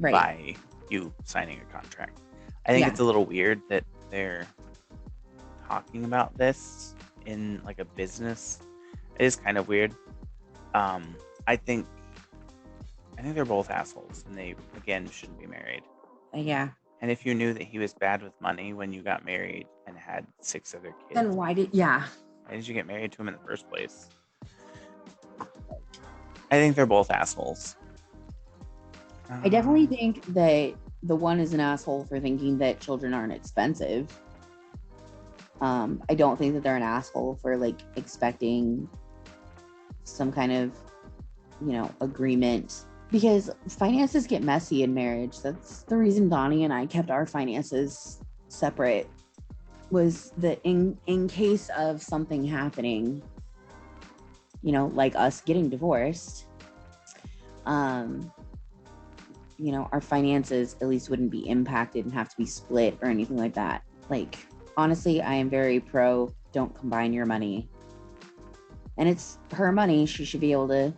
by you signing a contract. I think it's a little weird that they're talking about this in like a business. It is kind of weird. I think they're both assholes, and they again shouldn't be married. Yeah. And if you knew that he was bad with money when you got married and had 6 other kids, then why did you get married to him in the first place? I think they're both assholes. I definitely think that the one is an asshole for thinking that children aren't expensive. I don't think that they're an asshole for like expecting some kind of, agreement, because finances get messy in marriage. That's the reason Donnie and I kept our finances separate, was that in case of something happening, like us getting divorced, our finances at least wouldn't be impacted and have to be split or anything like that. Like, honestly, I am very pro don't combine your money. And it's her money. She should be able to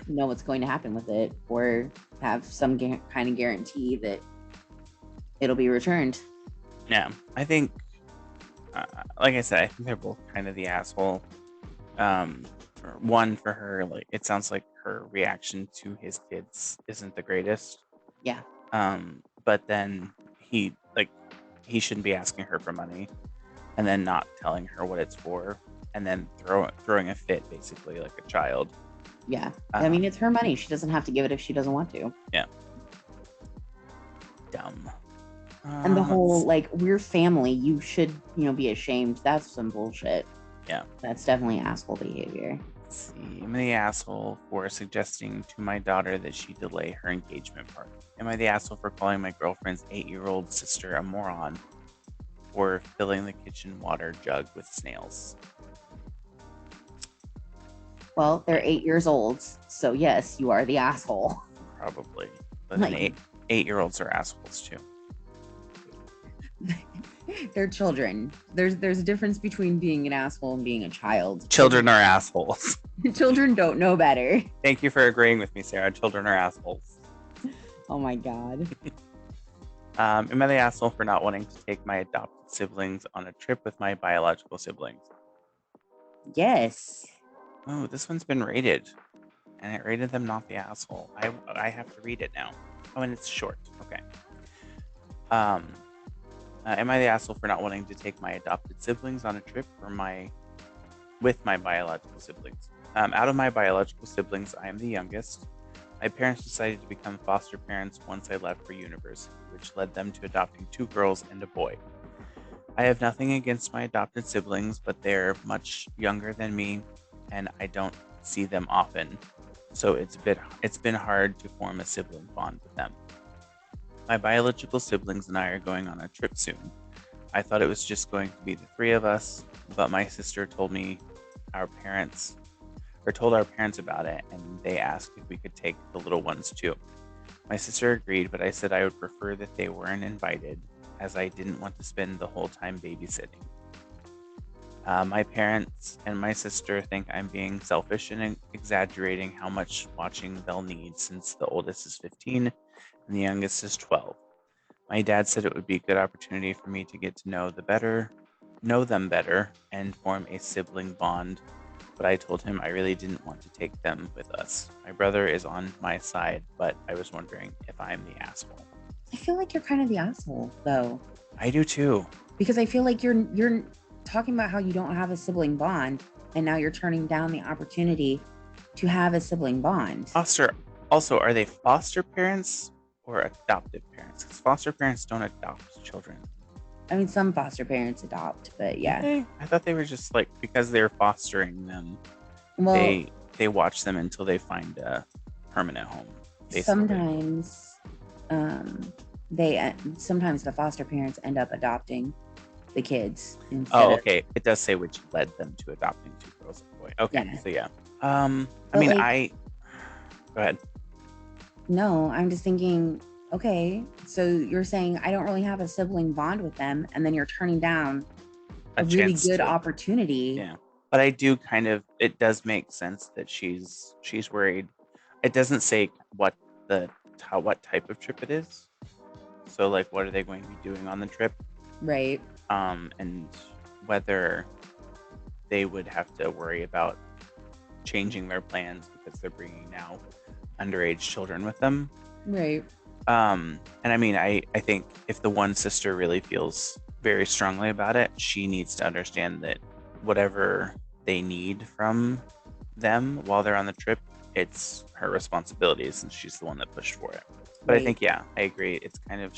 know what's going to happen with it, or have some kind of guarantee that it'll be returned. Yeah, I think, like I said, I think they're both kind of the asshole. One, for her, like, it sounds like her reaction to his kids isn't the greatest. Yeah. But then he shouldn't be asking her for money and then not telling her what it's for, and then throwing a fit, basically, like a child. Yeah. I mean, it's her money. She doesn't have to give it if she doesn't want to. Yeah. Dumb. And the whole, like, we're family, you should, be ashamed. That's some bullshit. Yeah. That's definitely asshole behavior. Let's see. Am I the asshole for suggesting to my daughter that she delay her engagement party? Am I the asshole for calling my girlfriend's 8-year-old sister a moron for filling the kitchen water jug with snails? Well, they're 8 years old, so yes, you are the asshole. Probably. But like, 8-year-olds are assholes too. They're children. There's a difference between being an asshole and being a child. Children are assholes. Children don't know better. Thank you for agreeing with me, Sarah. Children are assholes. Oh my God. Am I the asshole for not wanting to take my adopted siblings on a trip with my biological siblings? Yes. Oh, this one's been rated. And it rated them not the asshole. I have to read it now. Oh, and it's short. Okay. Am I the asshole for not wanting to take my adopted siblings on a trip with my biological siblings? Out of my biological siblings, I am the youngest. My parents decided to become foster parents once I left for university, which led them to adopting 2 girls and a boy. I have nothing against my adopted siblings, but they're much younger than me, and I don't see them often, so it's been hard to form a sibling bond with them. My biological siblings and I are going on a trip soon. I thought it was just going to be the 3 of us, but my sister told our parents about it, and they asked if we could take the little ones too. My sister agreed, but I said I would prefer that they weren't invited, as I didn't want to spend the whole time babysitting. My parents and my sister think I'm being selfish and exaggerating how much watching they'll need, since the oldest is 15 and the youngest is 12. My dad said it would be a good opportunity for me to get to know them better and form a sibling bond, but I told him I really didn't want to take them with us. My brother is on my side, but I was wondering if I'm the asshole. I feel like you're kind of the asshole, though. I do too. Because I feel like you're talking about how you don't have a sibling bond, and now you're turning down the opportunity to have a sibling bond. Also, are they foster parents or adoptive parents? Because foster parents don't adopt children. I mean, some foster parents adopt, but yeah. Okay. I thought they were just like, because they're fostering them, well, they watch them until they find a permanent home. basically. sometimes they sometimes the foster parents end up adopting the kids instead Oh, of, okay. It does say which led them to adopting two girls and a boy. Okay, yeah. so yeah. I But mean, like, go ahead. no, I'm just thinking, okay, so you're saying I don't really have a sibling bond with them, and then you're turning down A a really chance good to, opportunity. yeah. But I do kind of, it does make sense that she's worried. It doesn't say what type of trip it is. So like, what are they going to be doing on the trip? Right. And whether they would have to worry about changing their plans because they're bringing now underage children with them. Right. And I mean, I think if the one sister really feels very strongly about it, she needs to understand that whatever they need from them while they're on the trip, it's her responsibility since she's the one that pushed for it. But I Right. think, yeah, I agree. It's kind of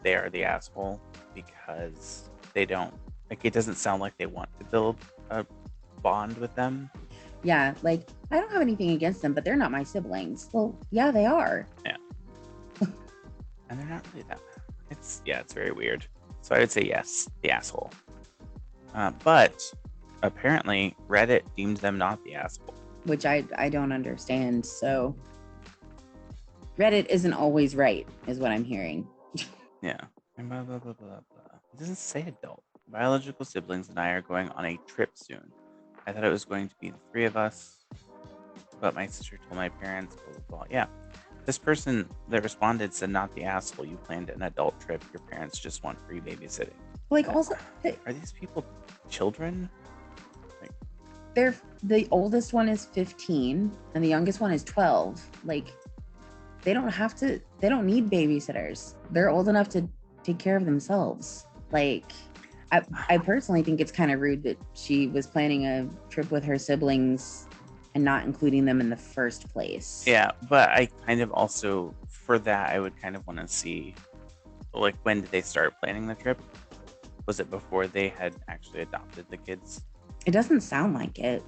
they are the asshole because they don't, like, it doesn't sound like they want to build a bond with them. Yeah. Like, I don't have anything against them, but they're not my siblings. Well, yeah, they are. Yeah. And they're not really that. It's very weird. So I would say yes, the asshole. But apparently Reddit deemed them not the asshole. Which I don't understand. So Reddit isn't always right, is what I'm hearing. Yeah. And blah, blah, blah, blah, blah. It doesn't say adult. Biological siblings and I are going on a trip soon. I thought it was going to be the three of us, but my sister told my parents, blah, blah, blah. Yeah. This person that responded said, not the asshole. You planned an adult trip. Your parents just want free babysitting. Like, also, Are these people children? they're the oldest one is 15 and the youngest one is 12. Like, they don't need babysitters. They're old enough to take care of themselves. Like, I personally think it's kind of rude that she was planning a trip with her siblings and not including them in the first place. Yeah, but I kind of also, for that, I would kind of want to see, like, when did they start planning the trip? Was it before they had actually adopted the kids? It doesn't sound like it.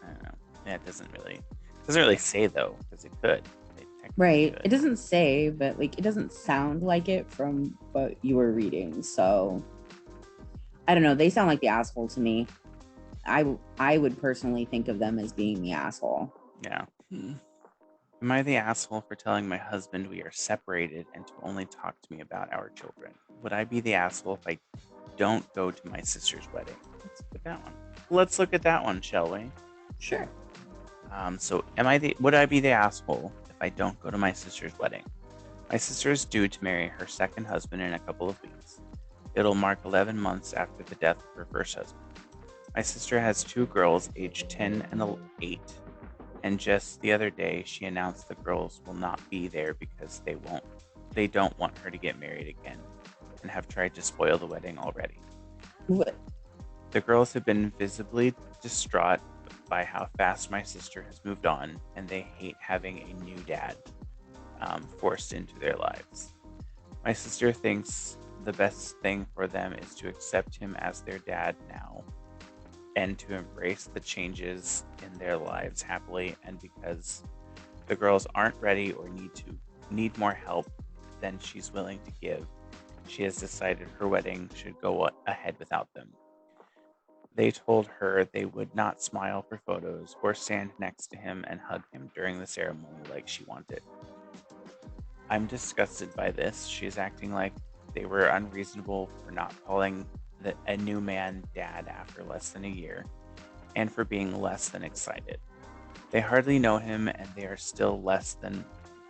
I don't know. Yeah, it doesn't really say though, because it could. Right. Could. It doesn't say, but like, it doesn't sound like it from what you were reading. So I don't know. They sound like the asshole to me. I would personally think of them as being the asshole. Yeah. Am I the asshole for telling my husband we are separated and to only talk to me about our children? Would I be the asshole if I don't go to my sister's wedding? Let's look at that one, shall we? Sure. So would I be the asshole if I don't go to my sister's wedding? My sister is due to marry her second husband in a couple of weeks. It'll mark 11 months after the death of her first husband. My sister has two girls aged 10 and 8, and just the other day she announced the girls will not be there because they don't want her to get married again and have tried to spoil the wedding already. What? The girls have been visibly distraught by how fast my sister has moved on, and they hate having a new dad forced into their lives. My sister thinks the best thing for them is to accept him as their dad now and to embrace the changes in their lives happily, and because the girls aren't ready or need more help than she's willing to give, she has decided her wedding should go ahead without them. They told her they would not smile for photos or stand next to him and hug him during the ceremony like she wanted. I'm disgusted by this. She is acting like they were unreasonable for not calling a new man dad after less than a year, and for being less than excited. They hardly know him, and they are still less than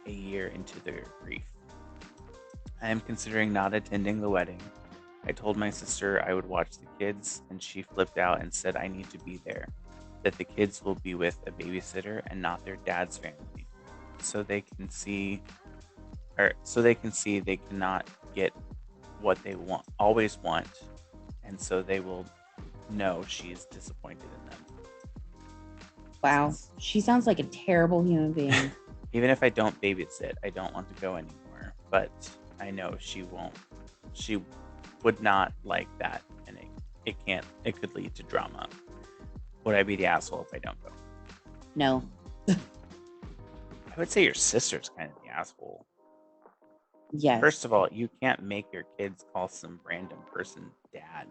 a year into their grief. I am considering not attending the wedding. I told my sister I would watch the kids, and she flipped out and said I need to be there, that the kids will be with a babysitter and not their dad's family, so they can see they cannot get what they always want, and so they will know she's disappointed in them. Wow. She sounds like a terrible human being. Even if I don't babysit, I don't want to go anymore, but I know she would not like that, and it could lead to drama. Would I be the asshole if I don't go? No. I would say your sister's kind of the asshole. Yes. First of all, you can't make your kids call some random person dad.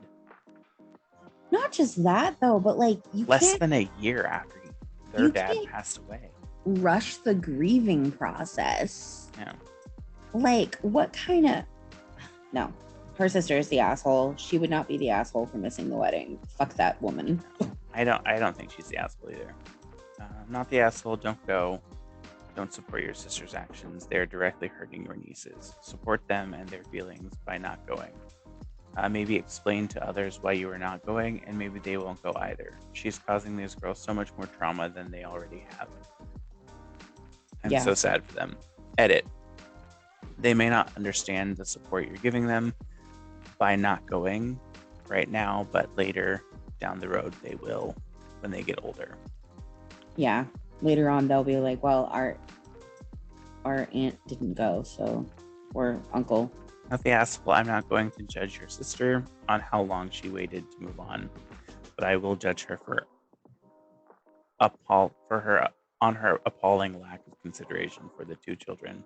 Not just that though, but like you Less can't than a year after their dad can't passed away. rush the grieving process. Yeah. Like what kind of no. Her sister is the asshole. She would not be the asshole for missing the wedding. Fuck that woman. I don't think she's the asshole either. Not the asshole. Don't go. Don't support your sister's actions. They're directly hurting your nieces. Support them and their feelings by not going. Maybe explain to others why you are not going, and maybe they won't go either. She's causing these girls so much more trauma than they already have. I'm so sad for them. Edit. They may not understand the support you're giving them by not going right now, but later down the road they will when they get older. Yeah. Later on they'll be like, well, our aunt didn't go, so or uncle. Not the asshole. I'm not going to judge your sister on how long she waited to move on, but I will judge her on her appalling lack of consideration for the two children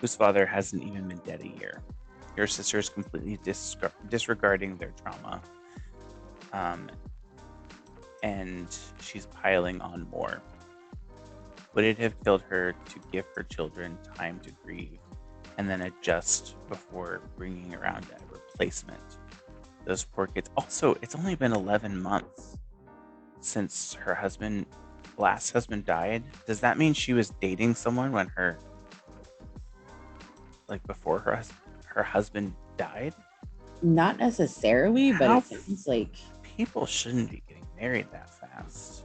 whose father hasn't even been dead a year. Your sister is completely disregarding their trauma, and she's piling on more. Would it have killed her to give her children time to grieve and then adjust before bringing around a replacement? Those poor kids. Also, it's only been 11 months since her last husband died. Does that mean she was dating someone when before her husband died? Not necessarily, but it sounds like people shouldn't be getting married that fast.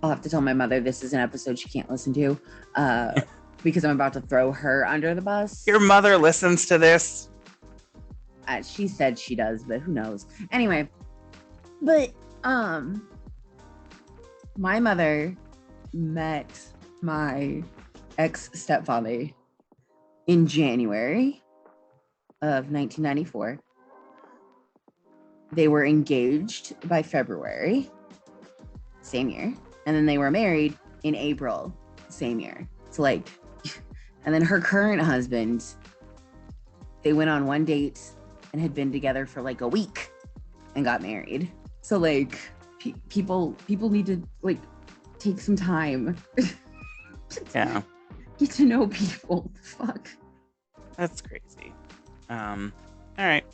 I'll have to tell my mother this is an episode she can't listen to because I'm about to throw her under the bus. Your mother listens to this? She said she does, but who knows? Anyway, but my mother met my ex-stepfather in January of 1994. They were engaged by February, same year. And then they were married in April, same year. So and then her current husband, they went on one date and had been together for a week and got married. So people need to take some time. Yeah. Get to know people. Fuck. That's crazy. All right.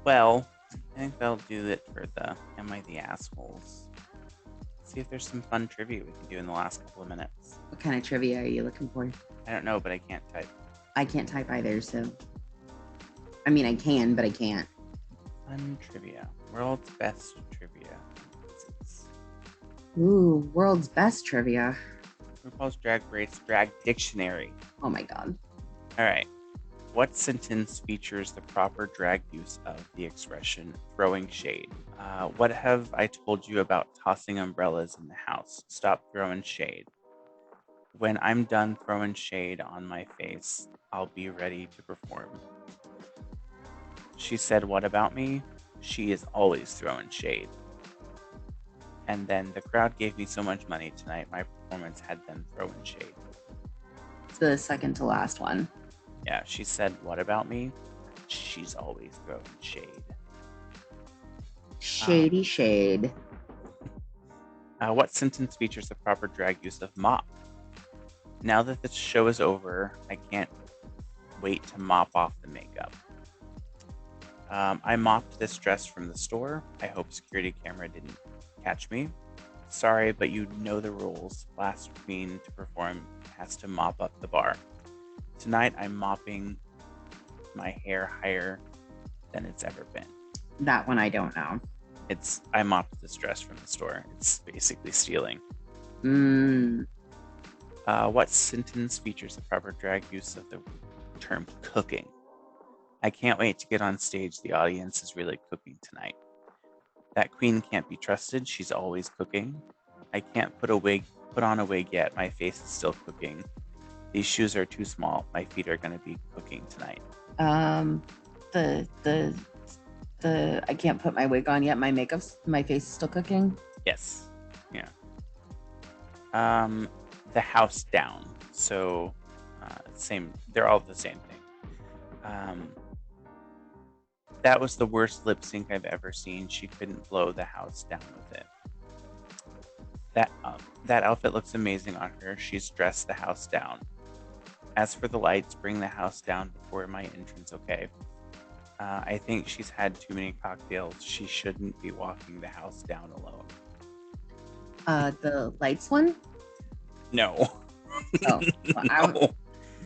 Well, I think that'll do it for the Am I the Assholes? See if there's some fun trivia we can do in the last couple of minutes. What kind of trivia are you looking for? I don't know, but I can't type. I can't type either, so. I mean, I can, but I can't. Fun trivia. World's best trivia. Ooh, world's best trivia. RuPaul's Drag Race Drag Dictionary. Oh my god. All right. What sentence features the proper drag use of the expression throwing shade? What have I told you about tossing umbrellas in the house? Stop throwing shade. When I'm done throwing shade on my face, I'll be ready to perform. She said, what about me? She is always throwing shade. And then the crowd gave me so much money tonight, my performance had them throwing shade. It's the second to last one. Yeah, she said, what about me? She's always throwing shade. Shady shade. What sentence features the proper drag use of mop? Now that the show is over, I can't wait to mop off the makeup. I mopped this dress from the store. I hope security camera didn't catch me. Sorry, but you know the rules. Last queen to perform has to mop up the bar. Tonight, I'm mopping my hair higher than it's ever been. That one I don't know. I mopped this dress from the store. It's basically stealing. What sentence features the proper drag use of the term cooking? I can't wait to get on stage. The audience is really cooking tonight. That queen can't be trusted. She's always cooking. I can't put on a wig yet. My face is still cooking. These shoes are too small. My feet are going to be cooking tonight. The I can't put my wig on yet. My face is still cooking. Yes. Yeah. Um, the house down. So, same. They're all the same thing. That was the worst lip sync I've ever seen. She couldn't blow the house down with it. That outfit looks amazing on her. She's dressed the house down. As for the lights, bring the house down before my entrance, okay? I think she's had too many cocktails. She shouldn't be walking the house down alone. The lights one? No. Oh, well, I would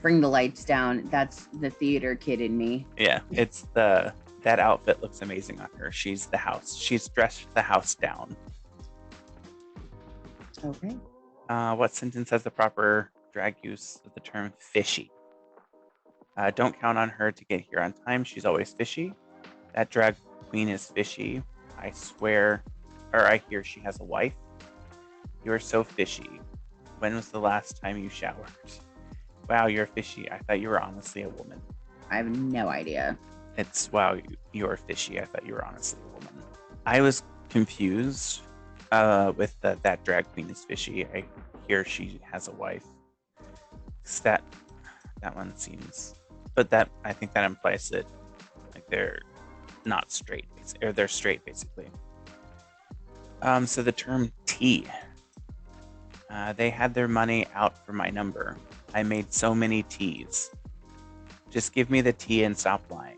bring the lights down. That's the theater kid in me. Yeah, that outfit looks amazing on her. She's the house. She's dressed the house down. Okay. What sentence has the proper drag use of the term fishy? Don't count on her to get here on time. She's always fishy. That drag queen is fishy. I swear, or I hear she has a wife. You are so fishy. When was the last time you showered? Wow, you're fishy. I thought you were honestly a woman. I have no idea. It's wow, you're fishy. I thought you were honestly a woman. I was confused with that drag queen is fishy. I hear she has a wife. That one seems, but that I think that implies that like they're not straight, or they're straight basically. So the term tea. They had their money out for my number. I made so many teas. Just give me the tea and stop lying.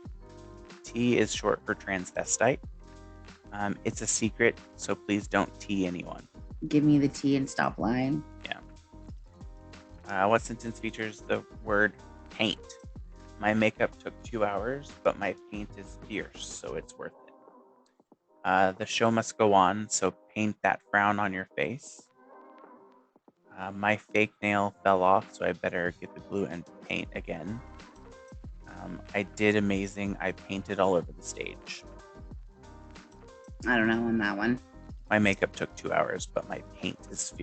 T is short for transvestite. It's a secret, so please don't tea anyone. Give me the tea and stop lying. Yeah. What sentence features the word paint? My makeup took 2 hours, but my paint is fierce, so it's worth it. The show must go on, so paint that frown on your face. My fake nail fell off, so I better get the glue and paint again. I did amazing. I painted all over the stage. I don't know on that one. My makeup took 2 hours, but my paint is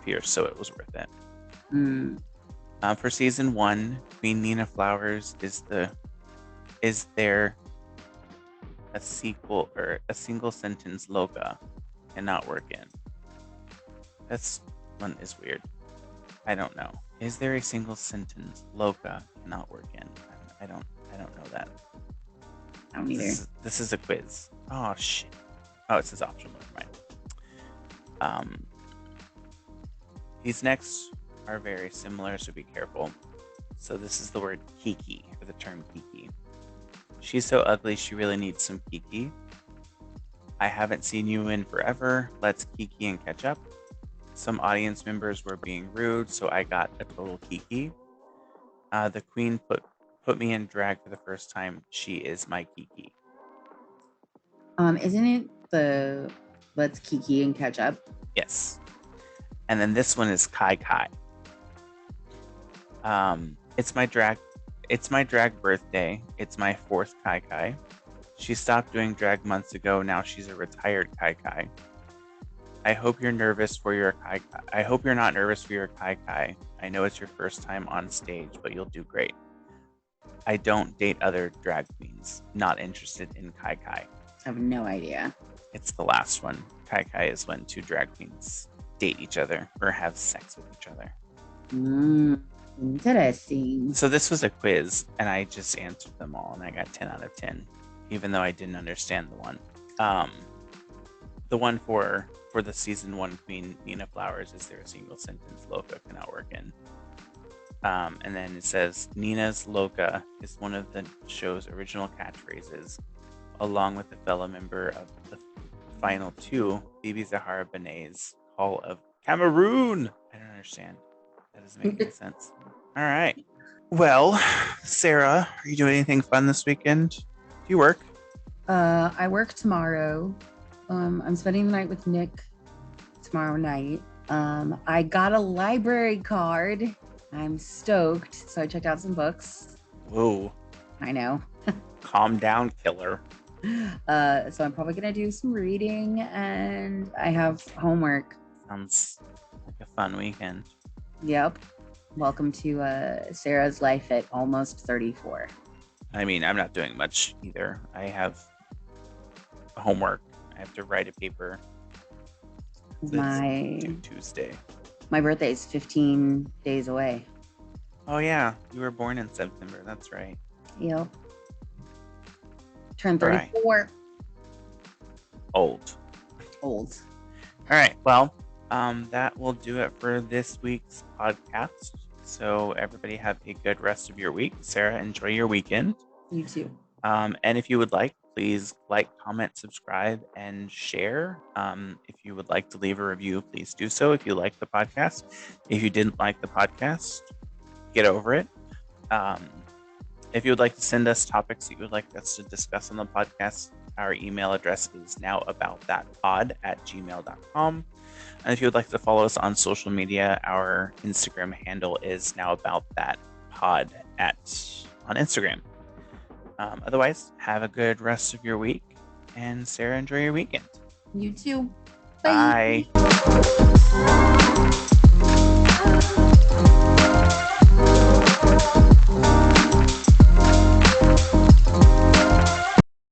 fierce, so it was worth it. For season 1, Queen Nina Flowers is there a sequel or a single sentence loga cannot work in? This one is weird. I don't know. Is there a single sentence loga cannot work in? I don't know that. I don't either. This is a quiz. Oh shit. Oh, it says optional. Never mind. These next are very similar, so be careful. So this is the word kiki, or the term kiki. She's so ugly, she really needs some kiki. I haven't seen you in forever. Let's kiki and catch up. Some audience members were being rude, so I got a total kiki. The queen put me in drag for the first time. She is my kiki. Isn't it the let's kiki and catch up? Yes. And then this one is Kai Kai. It's my drag birthday. It's my 4th Kai Kai. She stopped doing drag months ago. Now she's a retired Kai Kai. I hope you're nervous for your Kai Kai. I hope you're not nervous for your Kai Kai. I know it's your first time on stage, but you'll do great. I don't date other drag queens. Not interested in Kai Kai. I have no idea. It's the last one. Kai Kai is when 2 drag queens date each other or have sex with each other. Interesting. So this was a quiz, and I just answered them all, and I got 10 out of 10, even though I didn't understand the one. The one for the season 1 queen, Nina Flowers, is there a single sentence loca cannot work in? And then it says, Nina's loca is one of the show's original catchphrases, along with the fellow member of the final 2, Bibi Zahara Benet's Call of Cameroon. I don't understand. That doesn't make any sense. All right. Well, Sarah, are you doing anything fun this weekend? Do you work? I work tomorrow. I'm spending the night with Nick tomorrow night. I got a library card. I'm stoked. So I checked out some books. Whoa. I know. Calm down, killer. So I'm probably gonna do some reading, and I have homework. Sounds like a fun weekend. Yep. Welcome to Sarah's life at almost 34. I mean, I'm not doing much either. I have homework. I have to write a paper. My due Tuesday. My birthday is 15 days away. Oh yeah, you were born in September. That's right. Yep. Turned All right. 34. Old. All right. Well, that will do it for this week's podcast. So everybody have a good rest of your week. Sarah, enjoy your weekend. You too. And if you would like, please like, comment, subscribe, and share. If you would like to leave a review, please do so if you like the podcast. If you didn't like the podcast, get over it. If you would like to send us topics that you would like us to discuss on the podcast, our email address is nowaboutthatpod@gmail.com. And if you would like to follow us on social media, our Instagram handle is nowaboutthatpod on Instagram. Otherwise, have a good rest of your week. And Sarah, enjoy your weekend. You too. Bye.